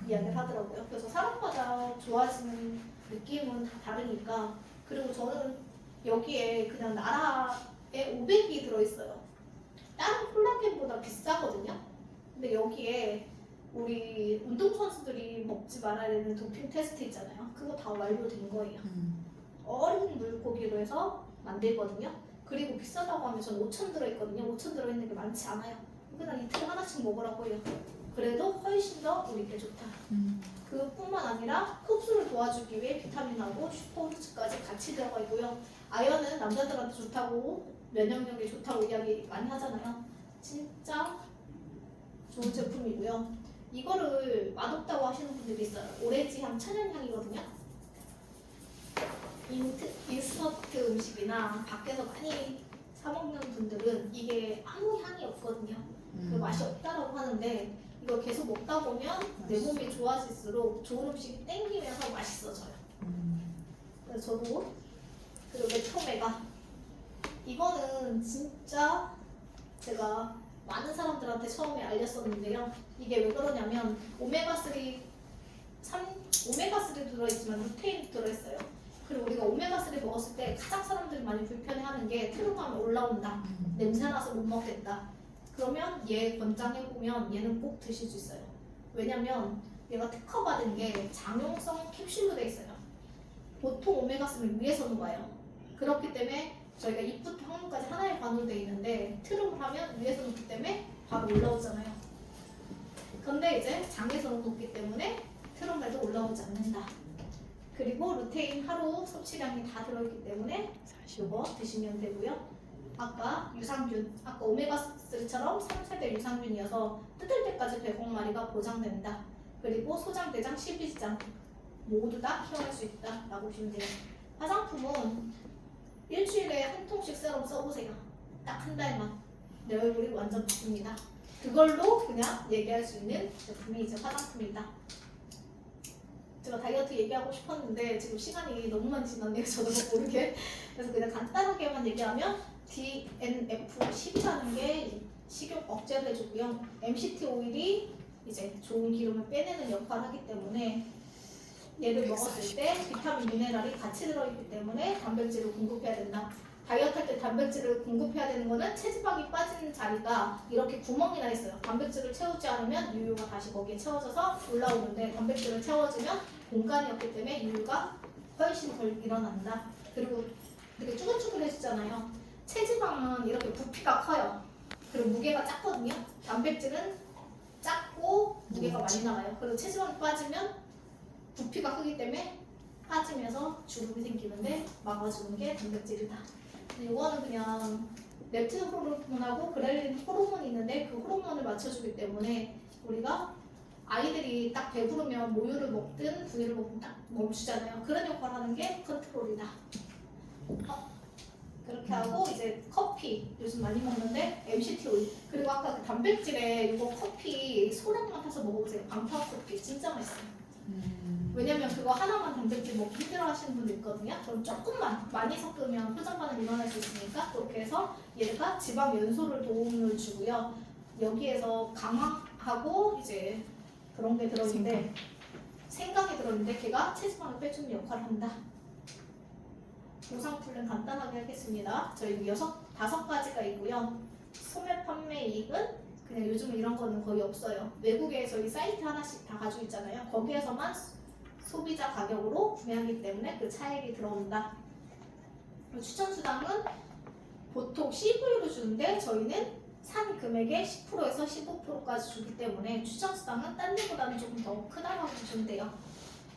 이야기를 하더라고요. 그래서 사람마다 좋아하시는 느낌은 다 다르니까. 그리고 저는 여기에 그냥 나라에 500이 들어있어요. 다른 콜라겐보다 비싸거든요. 근데 여기에 우리 운동선수들이 먹지 말아야 되는 도핑 테스트 있잖아요. 그거 다 완료된 거예요. 어린 물고기로 해서 만들거든요. 그리고 비싸다고 하면 전 5천 들어있거든요. 5천 들어있는 게 많지 않아요. 그냥 이틀에 하나씩 먹으라고 해요. 그래도 훨씬 더 우리께 좋다. 그뿐만 아니라 흡수를 도와주기 위해 비타민하고 슈퍼푸드까지 같이 들어가 있고요. 아연은 남자들한테 좋다고, 면역력에 좋다고 이야기 많이 하잖아요. 진짜 좋은 제품이고요. 이거를 맛없다고 하시는 분들이 있어요. 오렌지 향, 천연 향이거든요. 인스턴트 음식이나 밖에서 많이 사 먹는 분들은 이게 아무 향이 없거든요. 그 맛이 없다라고 하는데 이거 계속 먹다 보면 내 몸이 좋아질수록 좋은 음식이 땡기면서 맛있어져요. 그래서 저도 그 메토메가 이거는 진짜 제가 많은 사람들한테 처음에 알렸었는데요. 이게 왜 그러냐면 오메가3 들어있지만 루테인도 들어있어요. 그리고 우리가 오메가3 먹었을 때 가장 사람들이 많이 불편해하는 게 트름하면 올라온다, 냄새나서 못 먹겠다. 그러면 얘 권장해보면 얘는 꼭 드실 수 있어요. 왜냐면 얘가 특허받은 게 장용성 캡슐로 돼 있어요. 보통 오메가3는 위에서 녹아요. 그렇기 때문에 저희가 입부터 항문까지 하나에 관울되어 있는데 트름을 하면 위에서 녹기 때문에 바로 올라오잖아요. 근데 이제 장에서 녹기 때문에 트름에도 올라오지 않는다. 그리고 루테인 하루 섭취량이 다 들어있기 때문에 이거 드시면 되고요. 아까 유산균, 아까 오메가3처럼 3세대 유산균이어서 뜯을 때까지 100마리가 보장된다. 그리고 소장, 대장, 실비장 모두 다 키워낼 수 있다 라고 보시면 돼요. 화장품은 일주일에 한 통씩 세럼 써보세요. 딱 한 달만. 내 얼굴이 완전 바뀝니다. 그걸로 그냥 얘기할 수 있는 제품이 이제 화장품이다. 제가 다이어트 얘기하고 싶었는데 지금 시간이 너무 많이 지났네요. 저도 모르게. 그래서 그냥 간단하게만 얘기하면 DNF10이라는 게 식욕 억제를 해주고요. MCT 오일이 이제 좋은 기름을 빼내는 역할을 하기 때문에 얘를 먹었을 때 비타민, 미네랄이 같이 들어있기 때문에 단백질을 공급해야 된다. 다이어트 할 때 단백질을 공급해야 되는 거는 체지방이 빠지는 자리가 이렇게 구멍이 나 있어요. 단백질을 채우지 않으면 유유가 다시 거기에 채워져서 올라오는데 단백질을 채워주면 공간이 없기 때문에 유유가 훨씬 덜 일어난다. 그리고 되게 쭈글쭈글해지잖아요. 체지방은 이렇게 부피가 커요. 그리고 무게가 작거든요. 단백질은 작고 무게가 많이 나가요. 그리고 체지방이 빠지면 부피가 크기 때문에 빠지면서 주름이 생기는데 막아주는 게 단백질이다. 이거는 그냥 렙틴 호르몬하고 그렐린 호르몬이 있는데 그 호르몬을 맞춰주기 때문에 우리가 아이들이 딱 배부르면 모유를 먹든 분유를 먹든 딱 멈추잖아요. 그런 역할을 하는 게 컨트롤이다. 그렇게 하고 이제 커피 요즘 많이 먹는데 MCT 오일 그리고 아까 그 단백질에 이거 커피 소량만 타서 먹어보세요. 방파 커피 진짜 맛있어요. 왜냐면 그거 하나만 단백질 먹기 힘들어 하시는 분들 있거든요. 그럼 조금만 많이 섞으면 표정 반응 일어날 수 있으니까 그렇게 해서 얘가 지방 연소를 도움을 주고요. 여기에서 강화하고 이제 그런 게 들어있는데 생강이 들어있는데 걔가 체지방을 빼주는 역할을 한다. 보상 플랜 간단하게 하겠습니다. 저희 5가지가 있고요. 소매 판매 이익은 그냥 요즘은 이런 거는 거의 없어요. 외국에 저희 사이트 하나씩 다 가지고 있잖아요. 거기에서만 소비자 가격으로 구매하기 때문에 그 차익이 들어온다. 추천 수당은 보통 CV로 주는데 저희는 산 금액의 10%에서 15%까지 주기 때문에 추천 수당은 딴 데보다는 조금 더 크다고 보시면 돼요.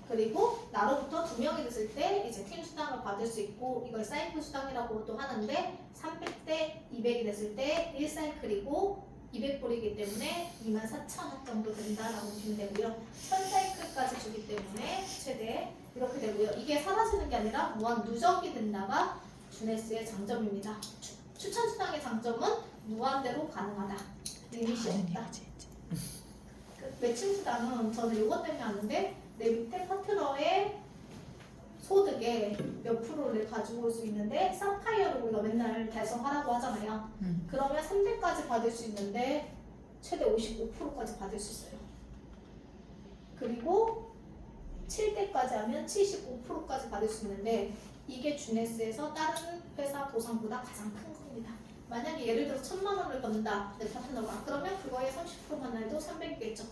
그리고 나로부터 2명이 됐을 때 이제 팀 수당을 받을 수 있고 이걸 사이클 수당이라고도 하는데 300대 200이 됐을 때 1사이클이고 200불이기 때문에 24,000원 정도 된다라고 보시면 되고요. 1000사이클까지 주기 때문에 최대 이렇게 되고요. 이게 사라지는 게 아니라 무한 누적이 된다가 주네스의 장점입니다. 추천 수당의 장점은 무한대로 가능하다. 리밋이 없다. 그 매칭 수당은 저는 이것 때문에 왔는데 내 밑에 파트너의 소득의 몇 프로를 가지고 올 수 있는데 사파이어를 우리가 맨날 달성하라고 하잖아요. 그러면 3대까지 받을 수 있는데 최대 55%까지 받을 수 있어요. 그리고 7대까지 하면 75%까지 받을 수 있는데 이게 주네스에서 다른 회사 보상보다 가장 큰 겁니다. 만약에 예를 들어 1,000만 원을 받는다 내 파트너가 그러면 그거에 30%만 해도 300이겠죠.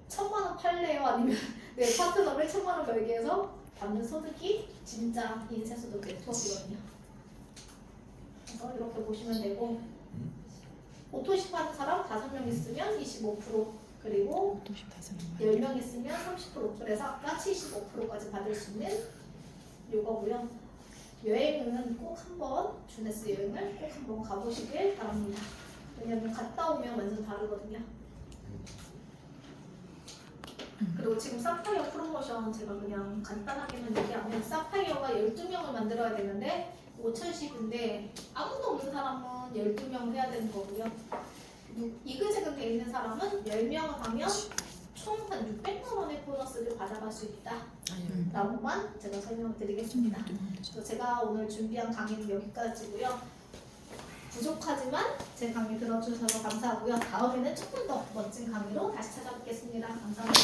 1,000만 원 팔래요? 아니면 내 파트너를 1,000만 원 벌게 해서 받는 소득이 진짜 인쇄소득 네트워크거든요. 그래서 이렇게 보시면 되고 오토십 하는 사람 5명 있으면 25% 그리고 10명 있으면 30% 그래서 아까 75%까지 받을 수 있는 요거고요. 여행은 꼭 한번 주네스 여행을 꼭 한번 가보시길 바랍니다. 왜냐면 갔다 오면 완전 다르거든요. 그리고 지금 사파이어 프로모션 제가 그냥 간단하게만 얘기하면 사파이어가 12명을 만들어야 되는데 5,010인데 아무도 없는 사람은 12명을 해야 되는 거고요. 이글재글 돼 있는 사람은 10명을 하면 총 한 600만 원의 보너스를 받아갈 수 있다 라고만 제가 설명을 드리겠습니다. 그래서 제가 오늘 준비한 강의는 여기까지고요. 부족하지만 제 강의 들어주셔서 감사하고요. 다음에는 조금 더 멋진 강의로 다시 찾아뵙겠습니다. 감사합니다.